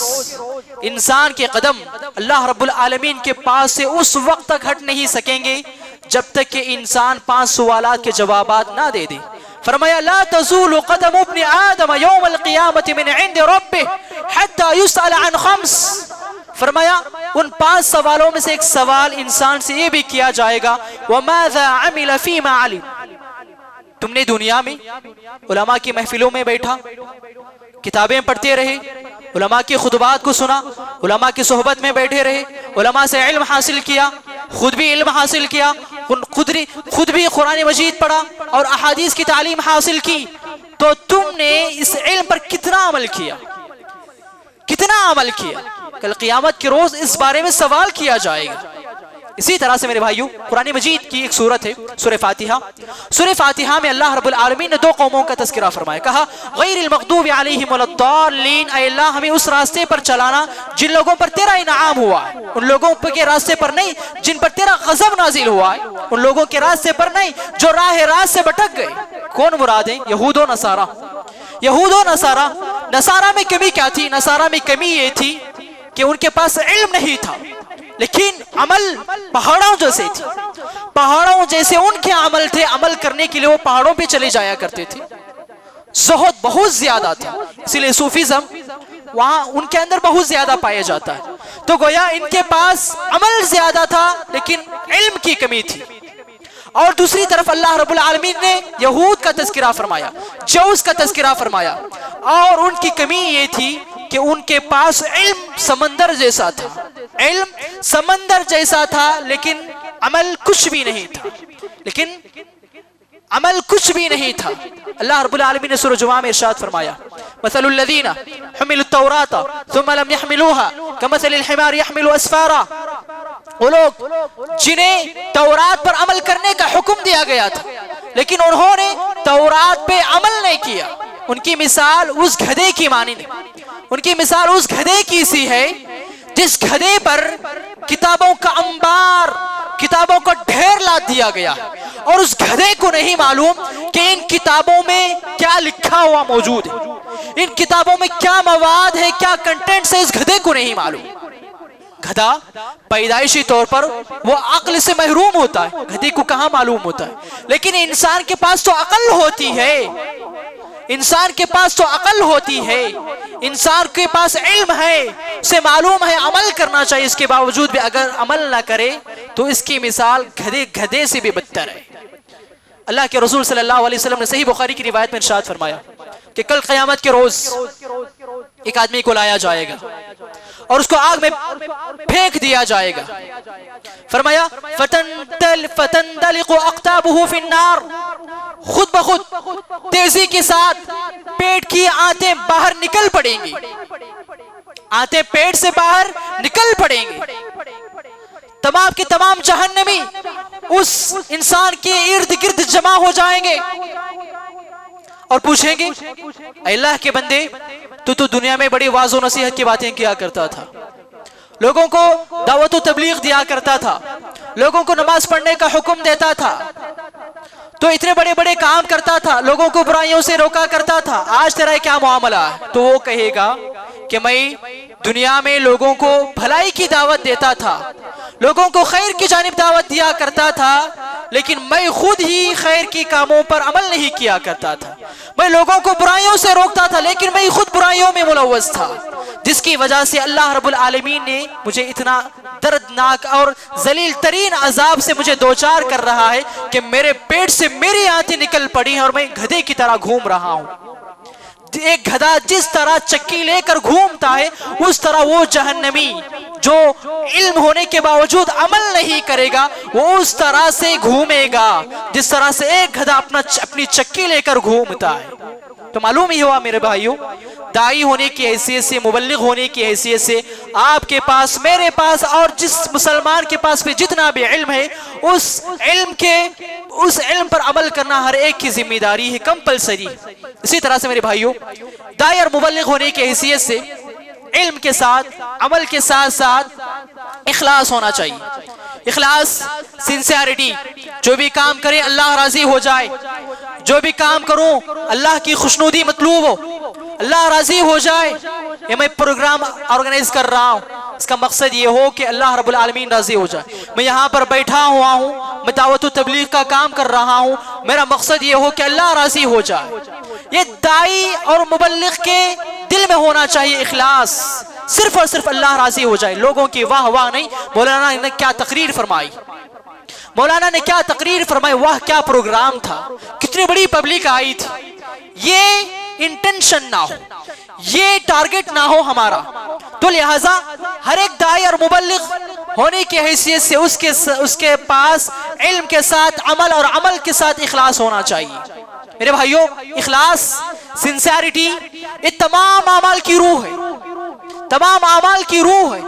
انسان کے قدم اللہ رب العالمین کے پاس سے اس وقت تک ہٹ نہیں سکیں گے جب تک کہ انسان 5 سوالات کے جوابات نہ دے دے. فرمایا لا تزول قدم ابن آدم یوم القیامت من عند ربہ حتی یسأل عن 5. فرمایا ان 5 سوالوں میں سے ایک سوال انسان سے یہ بھی کیا جائے گا وَمَاذَا عَمِلَ فِيمَا عَلِمَ. تم نے دنیا میں علماء کی محفلوں میں بیٹھا, کتابیں پڑھتے رہے, علماء کی خطبات کو سنا, علماء کی صحبت میں بیٹھے رہے, علماء سے علم حاصل کیا, خود بھی علم حاصل کیا, خود بھی قرآن مجید پڑھا اور احادیث کی تعلیم حاصل کی, تو تم نے اس علم پر کتنا عمل کیا؟ کل قیامت کے روز اس بارے میں سوال کیا جائے گا. اسی طرح سے میرے بھائیوں, قرآن مجید کی ایک سورت ہے سورہ فاتحہ. سورہ فاتحہ میں اللہ رب العالمین نے 2 قوموں کا تذکرہ فرمایا. کہا غیر المغضوب علیہم ولا الضالین, اے اللہ ہمیں اس راستے پر چلانا جن لوگوں پر تیرا انعام ہوا ہے, ان لوگوں کے راستے پر نہیں جن پر تیرا غضب نازل ہوا ہے, ان لوگوں کے راستے پر نہیں جو راہ راست سے بھٹک گئے. کون مراد ہیں؟ یہود و نصارہ. نصارہ میں کمی کیا تھی؟ نصارہ میں کمی یہ تھی کہ ان کے پاس علم نہیں تھا, لیکن عمل پہاڑوں جیسے تھے. پہاڑوں جیسے ان کے عمل تھے, عمل کرنے کے لیے وہ پہاڑوں پہ چلے جایا کرتے تھے. زہد بہت زیادہ تھا, اسی لیے صوفیزم وہاں ان کے اندر بہت زیادہ پایا جاتا ہے. تو گویا ان کے پاس عمل زیادہ تھا لیکن علم کی کمی تھی. اور دوسری طرف اللہ رب العالمین نے یہود کا تذکرہ فرمایا, جوز کا تذکرہ فرمایا, اور ان کی کمی یہ تھی کہ ان کے پاس علم سمندر جیسا تھا, لیکن عمل کچھ بھی نہیں تھا، لیکن عمل کچھ بھی نہیں تھا۔ اللہ رب العالمین نے سورہ جمعہ میں ارشاد فرمایا مثل الذین حملوا التوراة ثم لم يحملوها كمثل الحمار يحمل اسفارا، وہ لوگ جنہیں تورات پر عمل کرنے کا حکم دیا گیا تھا لیکن انہوں نے تورات پہ عمل نہیں کیا، ان کی مثال اس گدھے کی مانند، ان کی مثال اس گدھے کی سی ہے جس گدھے پر کتابوں کا انبار، کتابوں کا ڈھیر لاد دیا گیا اور اس گدھے کو نہیں معلوم کہ ان کتابوں میں کیا لکھا ہوا موجود ہے، ان کتابوں میں کیا مواد ہے، کیا کنٹینٹس ہے، اس گدھے کو نہیں معلوم۔ گدھا پیدائشی طور پر وہ عقل سے محروم ہوتا ہے، گدھے کو کہاں معلوم ہوتا ہے، لیکن انسان کے پاس تو عقل ہوتی ہے، انسان کے پاس تو عقل ہوتی ہے، انسان کے پاس علم ہے، اسے معلوم ہے عمل کرنا چاہیے، اس کے باوجود بھی اگر عمل نہ کرے تو اس کی مثال گدھے سے بھی بدتر ہے۔ اللہ کے رسول صلی اللہ علیہ وسلم نے صحیح بخاری کی روایت میں ارشاد فرمایا کہ کل قیامت کے روز ایک آدمی کو لایا جائے گا اور اس کو آگ میں پھینک دیا جائے گا، فرمایا فتندلق اقتابه فی النار، خود بخود تیزی کے ساتھ پیٹ کی آنتیں باہر نکل پڑیں گی، آنتیں پیٹ سے باہر نکل پڑیں گی، تمام کے تمام جہنمی اس انسان کے ارد گرد جمع ہو جائیں گے اور پوچھیں گے اے اللہ کے بندے تو دنیا میں بڑی واعظ و نصیحت کی باتیں کیا کرتا تھا، لوگوں کو دعوت و تبلیغ دیا کرتا تھا، لوگوں کو نماز پڑھنے کا حکم دیتا تھا، تو اتنے بڑے بڑے کام کرتا تھا، لوگوں کو برائیوں سے روکا کرتا تھا، آج تیرا کیا معاملہ ہے؟ تو وہ کہے گا کہ میں دنیا میں لوگوں کو بھلائی کی دعوت دیتا تھا، لوگوں کو خیر کی جانب دعوت دیا کرتا تھا، لیکن میں خود ہی خیر کی کاموں پر عمل نہیں کیا کرتا تھا، میں لوگوں کو برائیوں سے روکتا تھا لیکن میں خود برائیوں میں ملوث تھا، جس کی وجہ سے اللہ رب العالمین نے مجھے اتنا دردناک اور ذلیل ترین عذاب سے مجھے دوچار کر رہا ہے کہ میرے پیٹ سے میری آنتیں نکل پڑی ہیں اور میں گدھے کی طرح گھوم رہا ہوں۔ ایک گدھا جس طرح چکی لے کر گھومتا ہے اس طرح وہ جہنمی جو علم ہونے کے باوجود عمل نہیں کرے گا وہ اس طرح سے گھومے گا جس طرح سے ایک گدھا اپنی چکی لے کر گھومتا ہے۔ تو معلوم ہی ہوا میرے بھائیوں، داعی ہونے کی حیثیت سے، مبلغ ہونے کی حیثیت سے آپ کے پاس، میرے پاس اور جس مسلمان کے پاس بھی جتنا بھی علم ہے اس علم پر عمل کرنا ہر ایک کی ذمہ داری ہے، کمپلسری۔ اسی طرح سے میرے بھائیوں، داعی اور مبلغ ہونے کی حیثیت سے علم کے ساتھ، عمل کے ساتھ ساتھ اخلاص ہونا چاہیے۔ اخلاص، سنسیئرٹی، جو بھی کام کریں اللہ راضی ہو جائے، جو بھی کام کروں اللہ کی خوشنودی مطلوب ہو، اللہ راضی ہو جائے۔ یہ میں پروگرام آرگنائز کر رہا ہوں، اس کا مقصد یہ ہو کہ اللہ رب العالمین راضی ہو جائے۔ میں یہاں پر بیٹھا ہوا ہوں، میں دعوت و تبلیغ کا کام کر رہا ہوں، میرا مقصد یہ ہو کہ اللہ راضی ہو جائے۔ یہ داعی اور مبلغ کے دل میں ہونا چاہیے اخلاص، صرف اور صرف اللہ راضی ہو جائے، لوگوں کی واہ واہ نہیں۔ مولانا نے کیا تقریر فرمائی، مولانا نے کیا تقریر فرمائی، واہ کیا پروگرام تھا، کتنی بڑی پبلک آئی تھی۔ یہ انٹینشن نہ ہو، یہ ٹارگٹ نہ ہو ہمارا، تو لہٰذا ہر ایک داعی اور مبلغ ہونے کی حیثیت سے اس کے پاس علم کے ساتھ عمل اور عمل کے ساتھ اخلاص ہونا چاہیے۔ میرے بھائیوں، اخلاص، سنسیئرٹی، یہ تمام اعمال کی روح ہے، تمام اعمال کی روح ہے۔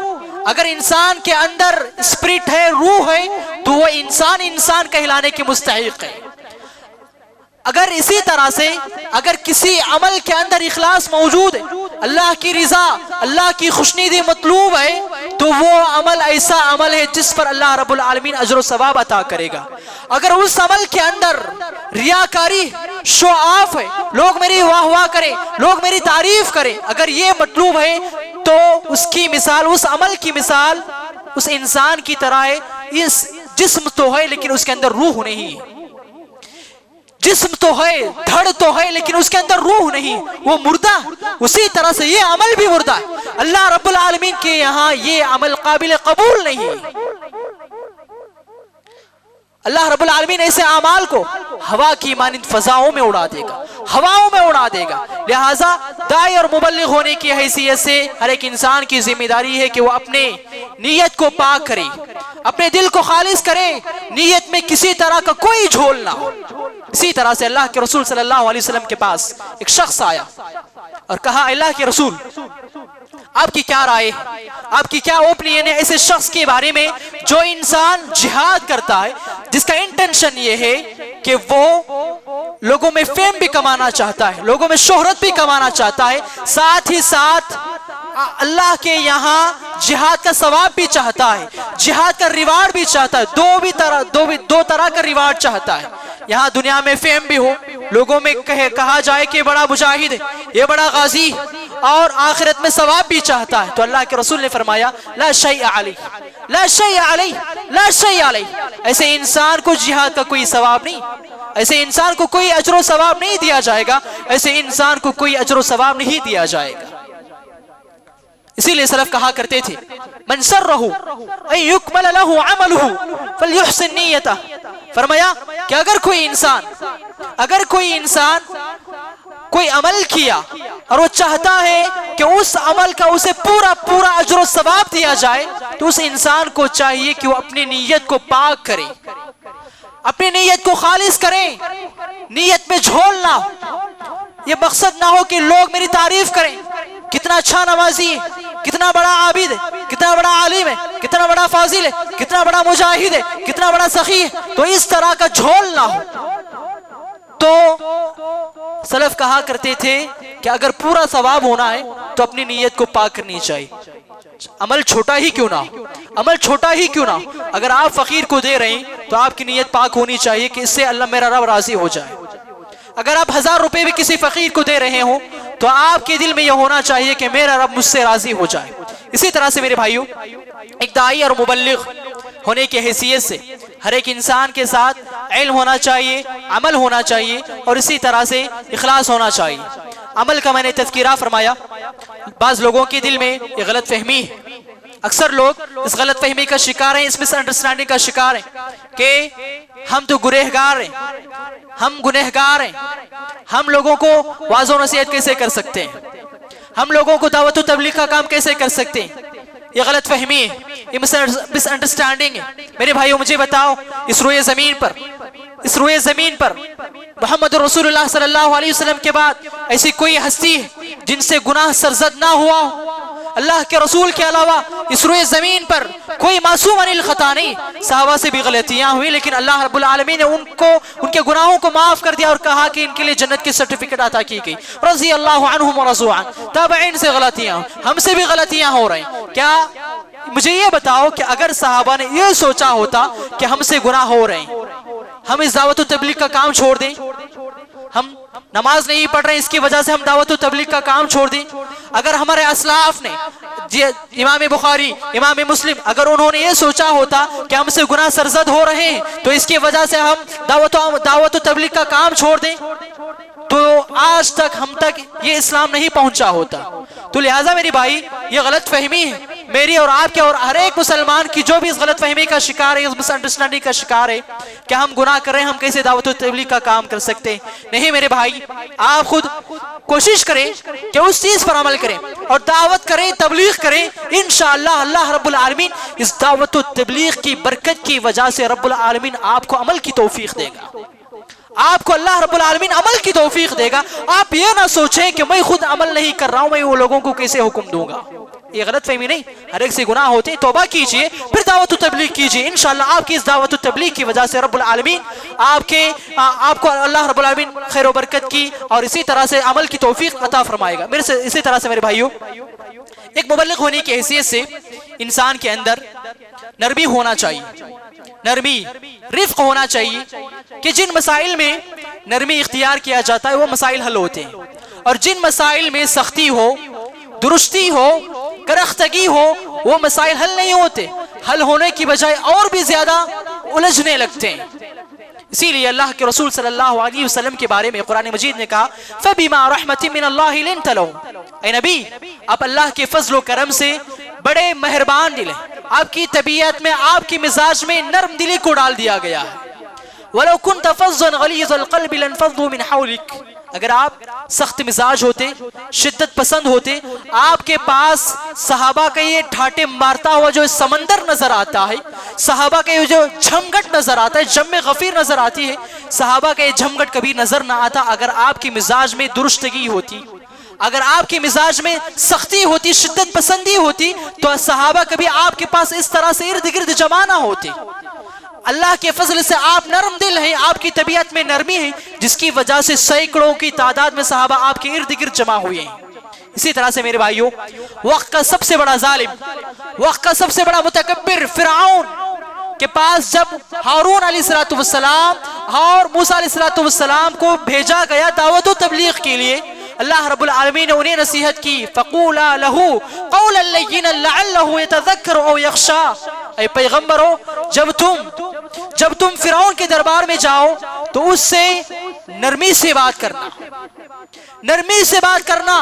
اگر انسان کے اندر اسپرٹ ہے، روح ہے، تو وہ انسان کہلانے کے مستحق ہے۔ اگر اسی طرح سے اگر کسی عمل کے اندر اخلاص موجود ہے، اللہ کی رضا، اللہ کی خوشنودی مطلوب ہے، تو وہ عمل ایسا عمل ہے جس پر اللہ رب العالمین اجر و ثواب عطا کرے گا۔ اگر اس عمل کے اندر ریاکاری، شو آف ہے، لوگ میری واہ واہ کریں، لوگ میری تعریف کریں، اگر یہ مطلوب ہے تو اس کی مثال، اس عمل کی مثال اس انسان کی طرح ہے۔ اس جسم تو ہے لیکن اس کے اندر روح نہیں ہے، جسم تو ہے، دھڑ تو ہے، لیکن اس کے اندر روح نہیں، وہ مردہ۔ اسی طرح سے یہ عمل بھی مردہ ہے، اللہ رب العالمین کے یہاں یہ عمل قابل قبول نہیں ہے۔ اللہ رب العالمین ایسے اعمال کو ہوا کی مانند فضاؤں میں اڑا دے گا، ہواؤں میں اڑا دے گا۔ لہٰذا داعی اور مبلغ ہونے کی حیثیت سے ہر ایک انسان کی ذمہ داری ہے کہ وہ اپنے نیت کو پاک کرے، اپنے دل کو خالص کریں، نیت میں کسی طرح کا کوئی جھول نہ ہو۔ اسی طرح سے اللہ کے رسول صلی اللہ علیہ وسلم کے پاس ایک شخص آیا اور کہا اللہ کے رسول آپ کی کیا رائے، آپ کی کیا اوپینین ہے ایسے شخص کے بارے میں جو انسان جہاد کرتا ہے، جس کا انٹینشن یہ ہے کہ وہ لوگوں میں فیم بھی کمانا چاہتا ہے، لوگوں میں شہرت بھی کمانا چاہتا ہے، ساتھ ہی ساتھ اللہ کے یہاں جہاد کا ثواب بھی چاہتا ہے، جہاد کا ریوارڈ بھی چاہتا ہے، دو طرح کا ریوارڈ چاہتا ہے۔ یہاں دنیا میں فیم بھی ہو، لوگوں میں کہا جائے کہ بڑا مجاہد ہے، یہ بڑا غازی، اور آخرت میں ثواب بھی چاہتا ہے۔ تو اللہ کے رسول نے فرمایا لا شیء علیہ، لا شیء علیہ، لا شیء علیہ، ایسے انسان کو جہاد کا کوئی ثواب نہیں، ایسے انسان کو کوئی اجر و ثواب نہیں دیا جائے گا، ایسے انسان کو کوئی اجر و ثواب نہیں دیا جائے گا۔ اسی لئے سلف کہا کرتے تھے من سرہ ان یکمل لہ عملہ فلیحسن نیتہ، فرمایا کہ اگر کوئی انسان کوئی عمل کیا اور وہ چاہتا ہے کہ اس عمل کا اسے پورا اجر و ثواب دیا جائے، تو اس انسان کو چاہیے کہ وہ اپنی نیت کو پاک کرے، اپنی نیت کو خالص کریں، نیت میں جھول نہ ہو، یہ مقصد نہ ہو کہ لوگ میری تعریف کریں کتنا اچھا نمازی ہے، کتنا بڑا عابد ہے، کتنا بڑا عالم ہے، کتنا بڑا فاضل ہے، کتنا بڑا مجاہد ہے، کتنا بڑا سخی ہے، تو اس طرح کا جھول نہ ہو۔ تو سلف کہا کرتے تھے کہ اگر پورا ثواب ہونا ہے تو اپنی نیت کو پاک کرنی چاہیے، عمل چھوٹا ہی کیوں نہ ہو، عمل چھوٹا ہی کیوں نہ ہو، اگر آپ فقیر کو دے رہے ہیں تو آپ کی نیت پاک ہونی چاہیے کہ اس سے اللہ میرا رب راضی ہو جائے۔ اگر آپ 1000 روپے بھی کسی فقیر کو دے رہے ہوں تو آپ کے دل میں یہ ہونا چاہیے کہ میرا رب مجھ سے راضی ہو جائے۔ اسی طرح سے میرے بھائیوں، ایک داعی اور مبلغ ہونے کی حیثیت سے ہر ایک انسان کے ساتھ علم ہونا چاہیے، عمل ہونا چاہیے، اور اسی طرح سے اخلاص ہونا چاہیے۔ عمل کا میں نے تذکرہ فرمایا، بعض لوگوں کے دل میں یہ غلط فہمی ہے، اکثر لوگ اس غلط فہمی کا شکار ہیں، اس مس انڈرسٹینڈنگ کا شکار ہیں کہ ہم تو گنہگار ہیں، ہم گنہگار ہیں، ہم لوگوں کو واعظ و نصیحت کیسے کر سکتے ہیں، ہم لوگوں کو دعوت و تبلیغ کا کام کیسے کر سکتے ہیں۔ یہ غلط فہمی ہے، یہ مس انڈرسٹینڈنگ ہے۔ میرے بھائیوں مجھے بتاؤ، اس روئے زمین پر محمد رسول اللہ صلی اللہ علیہ وسلم کے بعد ایسی کوئی ہستی ہے جن سے گناہ سرزد نہ ہوا ہو؟ اللہ کے رسول کے علاوہ اس روئے زمین پر کوئی معصوم عن الخطا نہیں۔ صحابہ سے بھی غلطیاں ہوئی، لیکن اللہ رب العالمین نے ان کے گناہوں کو معاف کر دیا اور کہا کہ ان کے لیے جنت کی سرٹیفکیٹ عطا کی گئی، رضی اللہ عنہم ورضوا عنہ۔ تابعین سے غلطیاں، ہم سے بھی غلطیاں ہو رہی ہیں۔ کیا مجھے یہ بتاؤ کہ اگر صحابہ نے یہ سوچا ہوتا کہ ہم سے گناہ ہو رہے ہیں، ہم اس دعوت و تبلیغ کا کام چھوڑ دیں، ہم نماز نہیں پڑھ رہے ہیں اس کی وجہ سے ہم دعوت و تبلیغ کا کام چھوڑ دیں، اگر ہمارے اسلاف نے امام بخاری، امام مسلم، اگر انہوں نے یہ سوچا ہوتا کہ ہم سے گناہ سرزد ہو رہے ہیں تو اس کی وجہ سے ہم دعوت و تبلیغ کا کام چھوڑ دیں، تو آج تک ہم تک یہ اسلام نہیں پہنچا ہوتا۔ تو لہٰذا میری بھائی، یہ غلط فہمی ہے میری اور آپ کے اور ہر ایک مسلمان کی جو بھی اس غلط فہمی کا شکار ہے، اس مس انڈرسٹینڈنگ کا شکار ہے کہ ہم گناہ کر رہے ہیں، ہم کیسے دعوت و تبلیغ کا کام کر سکتے ہیں۔ نہیں میرے بھائی، آپ خود کوشش کریں کہ اس چیز پر عمل کریں اور دعوت کریں، تبلیغ کریں، انشاءاللہ اللہ رب العالمین اس دعوت و تبلیغ کی برکت کی وجہ سے رب العالمین آپ کو عمل کی توفیق دے گا، آپ کو اللہ رب العالمین عمل کی توفیق دے گا۔ آپ یہ نہ سوچیں کہ میں خود عمل نہیں کر رہا ہوں، میں وہ لوگوں کو کیسے حکم دوں گا، یہ غلط فہمی نہیں۔ ہر ایک سے گناہ ہوتے ہیں، توبہ کیجئے، پھر دعوت و تبلیغ کیجئے، انشاءاللہ آپ کی اس دعوت و تبلیغ کی وجہ سے رب العالمین آپ کو اللہ رب العالمین خیر و برکت کی اور اسی طرح سے عمل کی توفیق عطا فرمائے گا۔ اسی طرح سے میرے بھائیوں، ایک مبلغ ہونے کی حیثیت سے انسان کے اندر نرمی ہونا چاہیے، نرمی، رفق ہونا چاہیے کہ جن مسائل میں نرمی اختیار کیا جاتا ہے وہ مسائل حل ہوتے ہیں، اور جن مسائل میں سختی ہو، درستی ہو، کرختگی ہو، وہ مسائل حل نہیں ہوتے، حل ہونے کی بجائے اور بھی زیادہ الجھنے لگتے ہیں۔ اسی لیے اللہ کے رسول صلی اللہ علیہ وسلم کے بارے میں قرآن مجید نے کہا فَبِمَا رَحْمَةٍ مِّنَ اللَّهِ لِنْتَ لَهُمْ، اے نبی آپ اللہ کے فضل و کرم سے بڑے مہربان دل ہیں، آپ کی طبیعت میں، آپ کی مزاج میں نرم دلی کو ڈال دیا گیا ہے۔ وَلَوْ كُنْتَ فَظًّا غَلِيظَ الْقَلْبِ لَانفَضُّوا مِنْ حَوْلِكَ، اگر آپ سخت مزاج ہوتے، شدت پسند ہوتے، آپ کے پاس صحابہ کا یہ ٹھاٹے مارتا ہوا جو سمندر نظر آتا ہے، صحابہ کا یہ جو جھمگٹ نظر آتا ہے، جم غفیر نظر آتی ہے، صحابہ کا یہ جھمگٹ کبھی نظر نہ آتا اگر آپ کی مزاج میں درستگی ہوتی، اگر آپ کے مزاج میں سختی ہوتی، شدت پسندی ہوتی، تو صحابہ کبھی آپ کے پاس اس طرح سے ارد گرد جمع نہ ہوتے۔ اللہ کے فضل سے آپ نرم دل ہیں، آپ کی طبیعت میں نرمی ہے، جس کی وجہ سے سینکڑوں کی تعداد میں صحابہ آپ کے ارد گرد جمع ہوئے ہیں۔ اسی طرح سے میرے بھائیوں، وقت کا سب سے بڑا ظالم، وقت کا سب سے بڑا متکبر فرعون کے پاس جب ہارون علیہ السلام اور موسیٰ علیہ السلام کو بھیجا گیا دعوت و تبلیغ کے لیے، اللہ رب العالمین نے انہیں نصیحت کی، فَقُولَا لَهُ قَوْلًا لَيِّنًا لَعَلَّهُ يَتَذَكَّرُ أَوْ يَخْشَىٰ۔ اے پیغمبرو، جب تم فرعون کے دربار میں جاؤ تو اس سے نرمی سے بات کرنا، نرمی سے بات کرنا،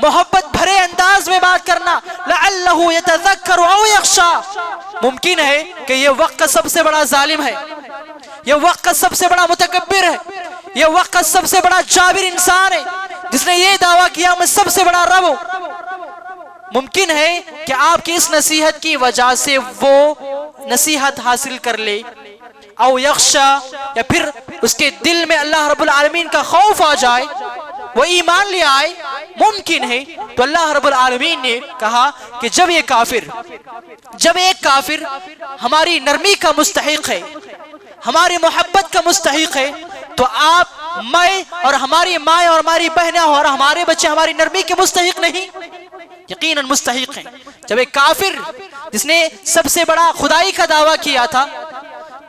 محبت بھرے انداز میں بات کرنا، لَعَلَّهُ يَتَذَكَّرُ أَوْ يَخْشَىٰ۔ ممکن ہے کہ یہ وقت کا سب سے بڑا ظالم ہے، یہ وقت کا سب سے بڑا متکبر ہے، یہ وقت کا سب سے بڑا جابر انسان ہے جس نے یہ دعویٰ کیا میں سب سے بڑا رب ہوں۔ ممکن ہے کہ آپ کی اس نصیحت کی وجہ سے وہ نصیحت حاصل کر لے، او یخشا، یا پھر اس کے دل میں اللہ رب العالمین کا خوف آ جائے، وہ ایمان لے آئے، ممکن ہے۔ تو اللہ رب العالمین نے کہا کہ جب ایک کافر ہماری نرمی کا مستحق ہے، ہماری محبت کا مستحق ہے، تو آپ میں اور ہماری مائیں اور ہماری بہنیں اور ہمارے بچے ہماری نرمی کے مستحق نہیں؟ یقیناً مستحق ہیں۔ جب ایک کافر جس نے سب سے بڑا خدائی کا دعویٰ کیا تھا،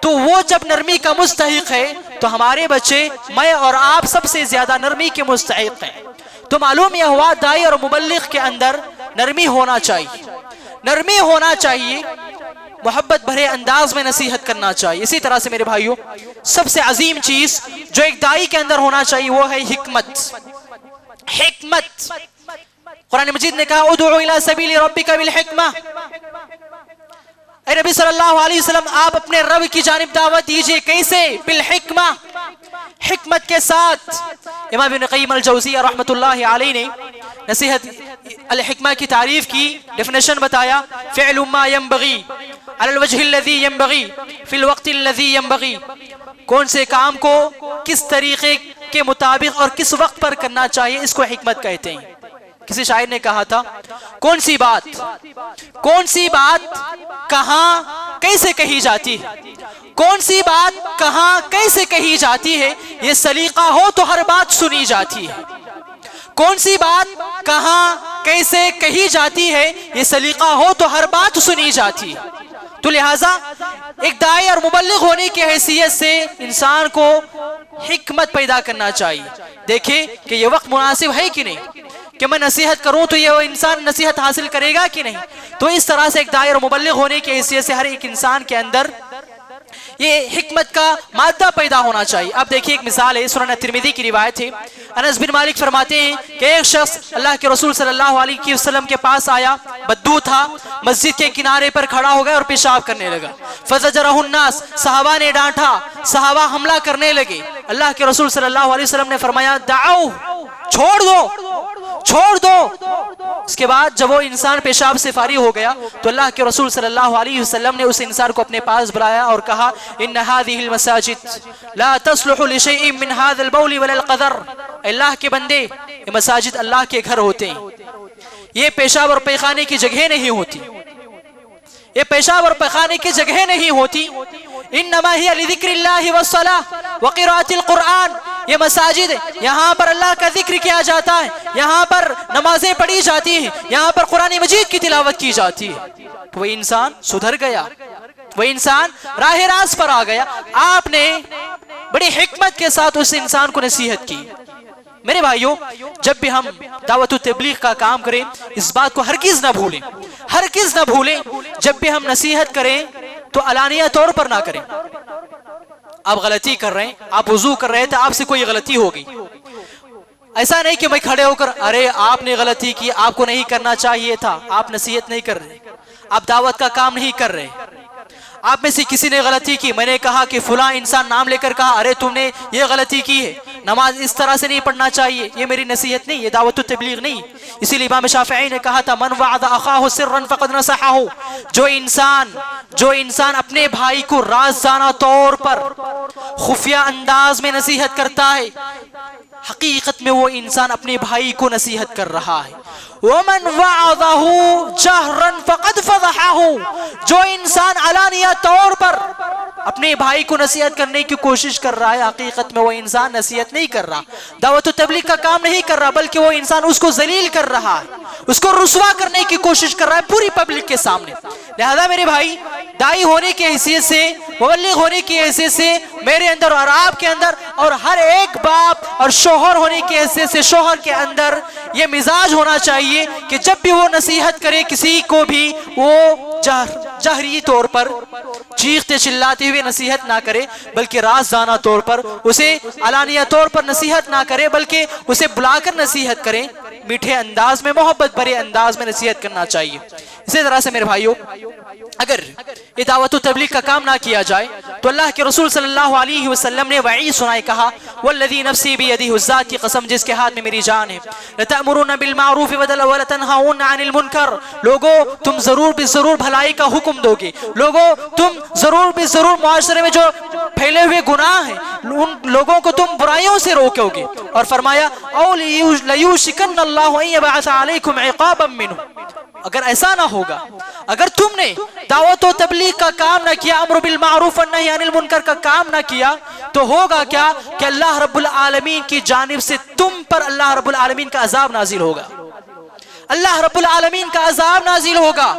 تو وہ جب نرمی کا مستحق ہے تو ہمارے بچے، میں اور آپ سب سے زیادہ نرمی کے مستحق ہیں۔ تو معلوم یہ ہوا دائی اور مبلغ کے اندر نرمی ہونا چاہیے، نرمی ہونا چاہیے، محبت بھرے انداز میں نصیحت کرنا چاہیے۔ اسی طرح سے میرے بھائیوں، سب سے عظیم چیز جو ایک دائی کے اندر ہونا چاہیے وہ ہے حکمت۔ حکمت، قرآن مجید نے کہا ادعو الی سبیل ربک بالحکمہ۔ اے نبی صلی اللہ علیہ وسلم، آپ اپنے رب کی جانب دعوت دیجئے، کیسے؟ بالحکمہ، حکمت کے ساتھ۔ امام ابن قیم الجوزیہ رحمۃ اللہ علیہ نے نصیحت الحکمہ کی تعریف کی، ڈیفینیشن بتایا، فعل ما ينبغي على الوجه الذي ينبغي في الوقت الذي ينبغي۔ کون سے کام کو کس طریقے کے مطابق اور کس وقت پر کرنا چاہیے، اس کو حکمت کہتے ہیں۔ کسی شاعر نے کہا تھا، کون سی بات کہاں کیسے کہی جاتی ہے، کون سی بات کہاں کیسے کہی جاتی ہے، یہ سلیقہ ہو تو ہر بات سنی جاتی ہے۔ کون سی بات کہاں کیسے کہی جاتی ہے، یہ سلیقہ ہو تو ہر بات سنی جاتی ہے۔ تو لہٰذا ایک داعی اور مبلغ ہونے کی حیثیت سے انسان کو حکمت پیدا کرنا چاہیے۔ دیکھیں کہ یہ وقت مناسب ہے کہ نہیں، کہ میں نصیحت کروں تو یہ انسان نصیحت حاصل کرے گا کہ نہیں۔ تو اس طرح سے ایک داعی اور مبلغ ہونے کی حیثیت سے ہر ایک انسان کے اندر یہ حکمت کا مادہ پیدا ہونا چاہیے۔ اب دیکھیے ایک مثال ہے، سنن ترمذی کی روایت ہے، انس بن مالک فرماتے ہیں کہ ایک شخص اللہ کے رسول صلی اللہ علیہ وسلم کے پاس آیا، بدبو تھا، مسجد کے کنارے پر کھڑا ہو گیا اور پیشاب کرنے لگا۔ فزجرہ الناس، صحابہ نے ڈانٹا، صحابہ حملہ کرنے لگے۔ اللہ کے رسول صلی اللہ علیہ وسلم نے فرمایا دعوہ، چھوڑ دو۔ اس کے بعد جب وہ انسان پیشاب سے فارغ ہو گیا تو اللہ کے رسول صلی اللہ علیہ وسلم نے اس انسان کو اپنے پاس بلایا اور کہا ان هذه المساجد لا تصلح لشيء من هذا البول ولا القذر۔ اللہ کے بندے، یہ مساجد اللہ کے گھر ہوتے ہیں، یہ پیشاب اور پیخانے کی جگہ نہیں ہوتی، یہ پیشاب اور پیخانے کی جگہ نہیں ہوتی۔ انما ہی لذکر اللہ والصلاۃ وقراءۃ القرآن، یہ مساجد یہاں پر اللہ کا ذکر کیا جاتا ہے، یہاں پر نمازیں پڑھی جاتی ہیں، یہاں پر قرآن مجید کی تلاوت کی جاتی ہے۔ تو وہ انسان سدھر گیا، وہ انسان راہ راست پر آ گیا۔ آپ نے بڑی حکمت کے ساتھ اس انسان کو نصیحت کی۔ میرے بھائیوں، جب بھی ہم دعوت و تبلیغ کا کام کریں اس بات کو ہرگز نہ بھولیں، جب بھی ہم نصیحت کریں تو علانیہ طور پر نہ کریں۔ آپ غلطی کر رہے ہیں، آپ وضو کر رہے تھے، آپ سے کوئی غلطی ہو گئی، ایسا نہیں کہ میں کھڑے ہو کر ارے آپ نے غلطی کی، آپ کو نہیں کرنا چاہیے تھا، آپ نصیحت نہیں کر رہے، آپ دعوت کا کام نہیں کر رہے۔ آپ میں سے کسی نے غلطی کی، میں نے کہا کہ فلاں انسان نام لے کر کہا ارے تم نے یہ غلطی کی ہے، نماز اس طرح سے نہیں پڑھنا چاہیے، یہ میری نصیحت نہیں، یہ دعوت تبلیغ نہیں۔ اسی لیے امام شافعی نے کہا تھا من وعظ اخاہ سرا فقد نصحہ، جو انسان اپنے بھائی کو رازدانہ طور پر خفیہ انداز میں نصیحت کرتا ہے، حقیقت میں وہ انسان اپنے بھائی کو نصیحت کر رہا ہے۔ ومن وعظه جہرا فقد فضحہ، جو انسان علانیہ طور پر اپنے بھائی کو نصیحت کرنے کی کوشش کر رہا ہے، حقیقت میں وہ انسان نصیحت نہیں کر رہا، دعوت و تبلیغ کا کام نہیں کر رہا، بلکہ وہ انسان اس کو ذلیل کر رہا ہے، اس کو رسوا کرنے کی کوشش کر رہا ہے پوری پبلک کے سامنے۔ لہذا میرے بھائی، داعی ہونے کی حیثیت سے، مبلغ ہونے کی حیثیت سے میرے اندر اور آپ کے اندر، اور ہر ایک باپ اور شوہر ہونے کی حیثیت سے شوہر کے اندر یہ مزاج ہونا چاہیے کہ جب بھی وہ نصیحت کرے کسی کو بھی، وہ جہری طور پر چیختے چلاتے ہوئے نصیحت نہ کرے، بلکہ رازدانہ طور پر، اسے علانیہ طور پر نصیحت نہ کرے، بلکہ اسے بلا کر نصیحت کرے، میٹھے انداز میں، محبت بھرے انداز میں نصیحت کرنا چاہیے۔ اسی طرح سے میرے بھائیوں، اگر یہ دعوت و تبلیغ کا کام نہ کیا جائے تو اللہ کے رسول صلی اللہ علیہ وسلم نے وعید سنائے، کہا والذی نفسی بیدہ، اس ذات کی قسم جس کے ہاتھ میں میری جان ہے، لتأمرون بالمعروف ولتنہون عن المنکر، لوگوں تم ضرور بھی ضرور بھلائی کا حکم دو گے، لوگوں تم ضرور بھی ضرور معاشرے میں جو پھیلے ہوئے گناہ ہیں ان لوگوں کو تم برائیوں سے روکو گے، اور فرمایا او لیوشکن اللہ ان یبعث علیکم عقابا منہ، اگر ایسا نہ ہوگا، اگر تم نے دعوت و تبلیغ کا کام نہ کیا، امر بالمعروف والنہی عن المنکر کا کام نہ کیا، تو ہوگا کیا کہ اللہ رب العالمین کی جانب سے تم پر اللہ رب العالمین کا عذاب نازل ہوگا، اللہ رب العالمین کا عذاب نازل ہوگا۔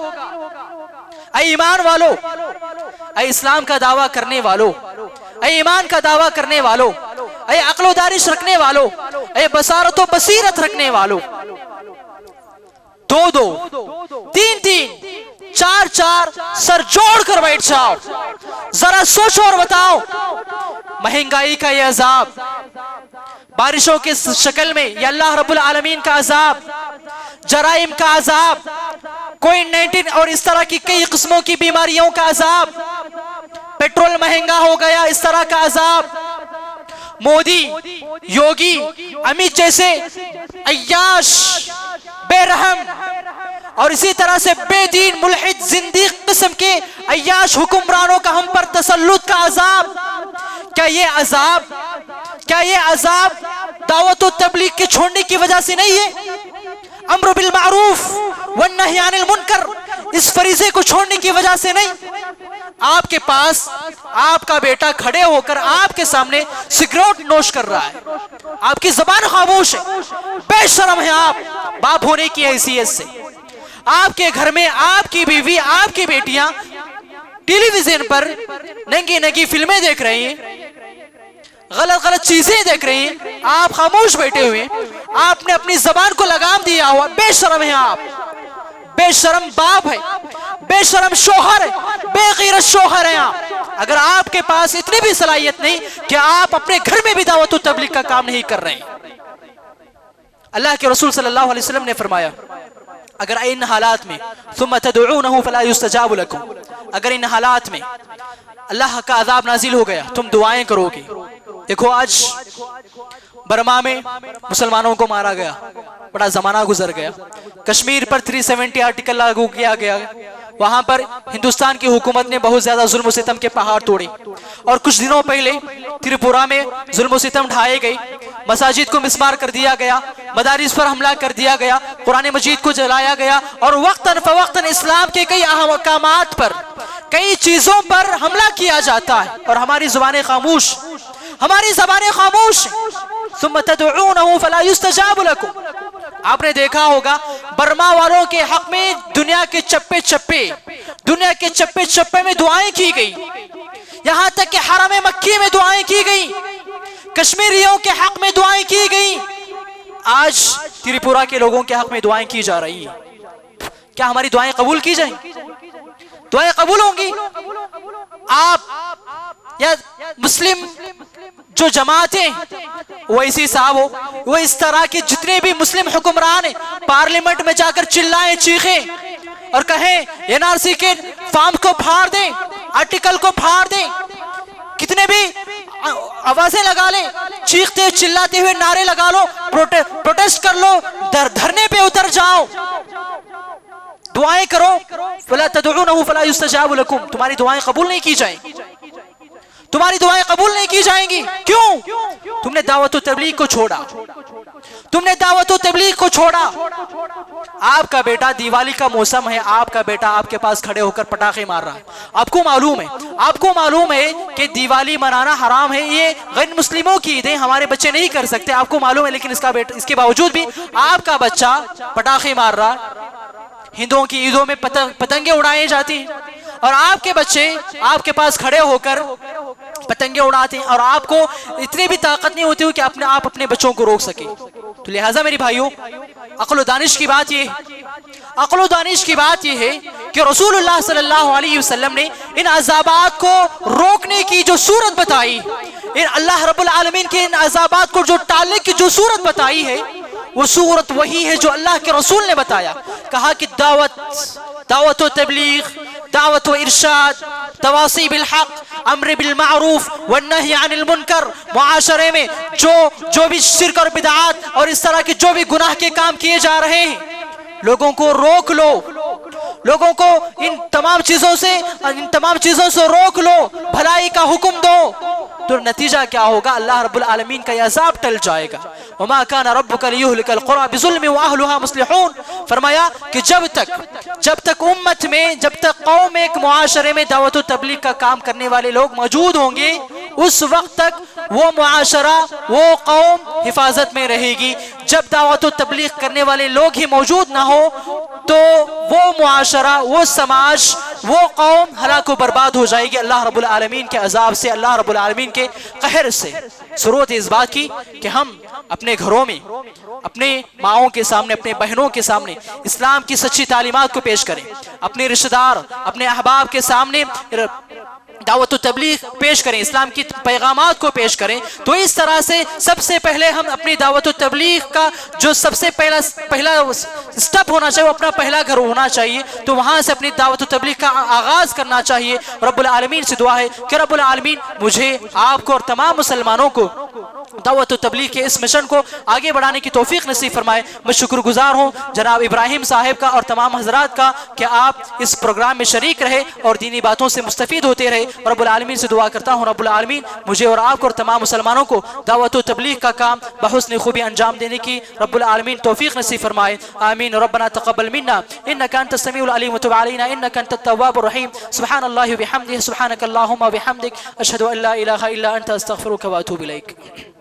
اے ایمان والو، اے اسلام کا دعویٰ کرنے والو، اے ایمان کا دعویٰ کرنے والو، اے عقل و دانش رکھنے والو، اے بصارت و بصیرت رکھنے والو، دو دو، تین تین، چار چار سر جوڑ کر بیٹھ جاؤ، ذرا سوچو اور بتاؤ، مہنگائی کا یہ عذاب، بارشوں کے شکل میں یہ اللہ رب العالمین کا عذاب، جرائم کا عذاب، کووڈ-19 اور اس طرح کی کئی قسموں کی بیماریوں کا عذاب، پیٹرول مہنگا ہو گیا اس طرح کا عذاب، مودی، یوگی، امیت جیسے عیاش، بے رحم اور اسی طرح سے بے دین، ملحد، زندیق قسم کے عیاش حکمرانوں کا ہم پر تسلط کا عذاب، کیا یہ عذاب دعوت و تبلیغ کے چھوڑنے کی وجہ سے نہیں ہے؟ امر بالمعروف والنہی عن المنکر اس فریضے کو چھوڑنے کی وجہ سے نہیں؟ آپ کے پاس آپ کا بیٹا کھڑے ہو کر آپ کے سامنے سگریٹ نوش کر رہا ہے، آپ کی زبان خاموش ہے، بے شرم ہے آپ باپ ہونے کی حیثیت سے، آپ کے گھر میں آپ کی بیوی، آپ کی بیٹیاں ٹیلی ویژن پر ننگی ننگی فلمیں دیکھ رہی ہیں، غلط غلط چیزیں دیکھ رہی ہیں، آپ خاموش بیٹھے ہوئے، آپ نے اپنی زبان کو لگام دیا ہوا، بے شرم ہے آپ، بے شرم باپ ہے، بے شرم شوہر ہے، بے غیرت شوہر ہے آپ۔ اگر آپ کے پاس اتنی بھی صلاحیت نہیں کہ آپ اپنے گھر میں بھی دعوت و تبلیغ کا کام نہیں کر رہے ہیں، اللہ کے رسول صلی اللہ علیہ وسلم نے فرمایا اگر ان حالات میں ثم تدعونه فلا يستجاب لكم، اگر ان حالات میں اللہ کا عذاب نازل ہو گیا تم دعائیں کرو گے۔ دیکھو آج برما میں مسلمانوں کو مارا گیا، بڑا زمانہ گزر گیا، کشمیر پر 370 آرٹیکل لاگو کیا گیا، وہاں پر ہندوستان کی حکومت نے بہت زیادہ ظلم و ستم کے پہاڑ توڑے، اور کچھ دنوں پہلے تریپورہ میں ظلم و ستم ڈھائے گئے، مساجد کو مسمار کر دیا گیا، مدارس پر حملہ کر دیا گیا، قرآن مجید کو جلایا گیا، اور وقتاً فوقتاً اسلام کے کئی اہم احکامات پر، کئی چیزوں پر حملہ کیا جاتا ہے، اور ہماری زبانیں خاموش، ہماری زبانیں خاموش ہیں۔ ثم تدعونه فلا يستجاب لكم، آپ نے دیکھا ہوگا برما والوں کے حق میں دنیا کے چپے چپے میں دعائیں کی گئی، یہاں تک کہ حرم مکی میں دعائیں کی گئی، کشمیریوں کے حق میں دعائیں کی گئی، آج تریپورہ کے لوگوں کے حق میں دعائیں کی جا رہی ہیں۔ کیا ہماری دعائیں قبول کی جائیں؟ دعائیں قبول ہوں گی؟ آپ یا مسلم جو جماعتیں ویسی صاحب ہو، وہ اس طرح کے جتنے بھی مسلم حکمران ہیں پارلیمنٹ میں جا کر چلائیں، چیخیں اور کہیں NRC کے فارم کو پھاڑ دیں، آرٹیکل کو پھاڑ دیں، کتنے بھی آوازیں لگا لیں، چیختے چلاتے ہوئے نعرے لگا لو, پروٹیسٹ کر لو, دھرنے پہ اتر جاؤ, دعائیں کرو, فلا تدعونه فلا يستجاب لكم, تمہاری دعائیں قبول نہیں کی جائیں گی, تمہاری دعائیں قبول نہیں کی جائیں گی. کیوں؟ تم نے دعوت و تبلیغ کو چھوڑا, تم نے دعوت و تبلیغ کو چھوڑا. آپ کا بیٹا دیوالی کا موسم ہے, آپ کا بیٹا آپ کے پاس کھڑے ہو کر پٹاخے مار رہا ہے, آپ کو معلوم ہے, آپ کو معلوم ہے کہ دیوالی منانا حرام ہے, یہ غیر مسلموں کی عیدیں ہمارے بچے نہیں کر سکتے, آپ کو معلوم ہے, لیکن اس کے باوجود بھی آپ کا بچہ پٹاخے مار رہا ہے. ہندوؤں کی عیدوں میں پتنگیں اڑائے جاتی ہیں, اور آپ کے بچے آپ کے پاس کھڑے ہو کر پتنگیں اڑاتے ہیں, اور آپ کو اتنی بھی طاقت نہیں ہوتی کہ آپ اپنے بچوں کو روک سکیں. تو لہٰذا میری بھائیوں, عقل و دانش کی بات یہ ہے, عقل و دانش کی بات یہ ہے کہ رسول اللہ صلی اللہ علیہ وسلم نے ان عذابات کو روکنے کی جو صورت بتائی, ان اللہ رب العالمین کے ان عذابات کو جو ٹالنے کی جو صورت بتائی ہے, وہ صورت وہی ہے جو اللہ کے رسول نے بتایا. کہا کہ دعوت و تبلیغ, دعوت و ارشاد, تواصی بالحق, امر بالمعروف والنہی عن المنکر, معاشرے میں جو بھی شرک اور بدعات اور اس طرح کے جو بھی گناہ کے کام کیے جا رہے ہیں, لوگوں کو روک لو, لوگوں کو ان تمام چیزوں سے روک لو, بھلائی کا حکم دو. تو نتیجہ کیا ہوگا؟ اللہ رب العالمین کا یہ عذاب ٹل جائے گا. وما كان ربك ليهلك القرى بظلم واهلها مصلحون, فرمایا کہ جب تک امت میں, جب تک قوم ایک معاشرے میں دعوت و تبلیغ کا کام کرنے والے لوگ موجود ہوں گے, اس وقت تک وہ معاشرہ, وہ قوم حفاظت میں رہے گی. جب دعوت و تبلیغ کرنے والے لوگ ہی موجود نہ ہو تو وہ معاشرہ, وہ سماج, وہ قوم ہلاک و برباد ہو جائے گی اللہ رب العالمین کے عذاب سے, اللہ رب العالمین کے قہر سے. ضرورت اس بات کی کہ ہم اپنے گھروں میں, اپنے ماؤں کے سامنے, اپنے بہنوں کے سامنے اسلام کی سچی تعلیمات کو پیش کریں, اپنے رشتہ دار, اپنے احباب کے سامنے دعوت و تبلیغ پیش کریں, اسلام کی پیغامات کو پیش کریں. تو اس طرح سے سب سے پہلے ہم اپنی دعوت و تبلیغ کا جو سب سے پہلا سٹیپ ہونا چاہیے, وہ اپنا پہلا گھر ہونا چاہیے. تو وہاں سے اپنی دعوت و تبلیغ کا آغاز کرنا چاہیے. رب العالمین سے دعا ہے کہ رب العالمین مجھے, آپ کو اور تمام مسلمانوں کو دعوت و تبلیغ کے اس مشن کو آگے بڑھانے کی توفیق نصیب فرمائے. میں شکر گزار ہوں جناب ابراہیم صاحب کا اور تمام حضرات کا کہ آپ اس پروگرام میں شریک رہے اور دینی باتوں سے مستفید ہوتے رہے. رب العالمین سے دعا کرتا ہوں رب العالمین مجھے اور آپ کو اور تمام مسلمانوں کو دعوت و تبلیغ کا کام بحسن خوبی انجام دینے کی رب العالمین توفیق نصیب فرمائے. آمین. ربنا تقبل منا انك انت السميع العليم وتب علينا انك انت التواب الرحيم. سبحان الله وبحمده, سبحانك اللهم وبحمدك, اشهد ان لا اله الا انت, استغفرك واتوب اليك.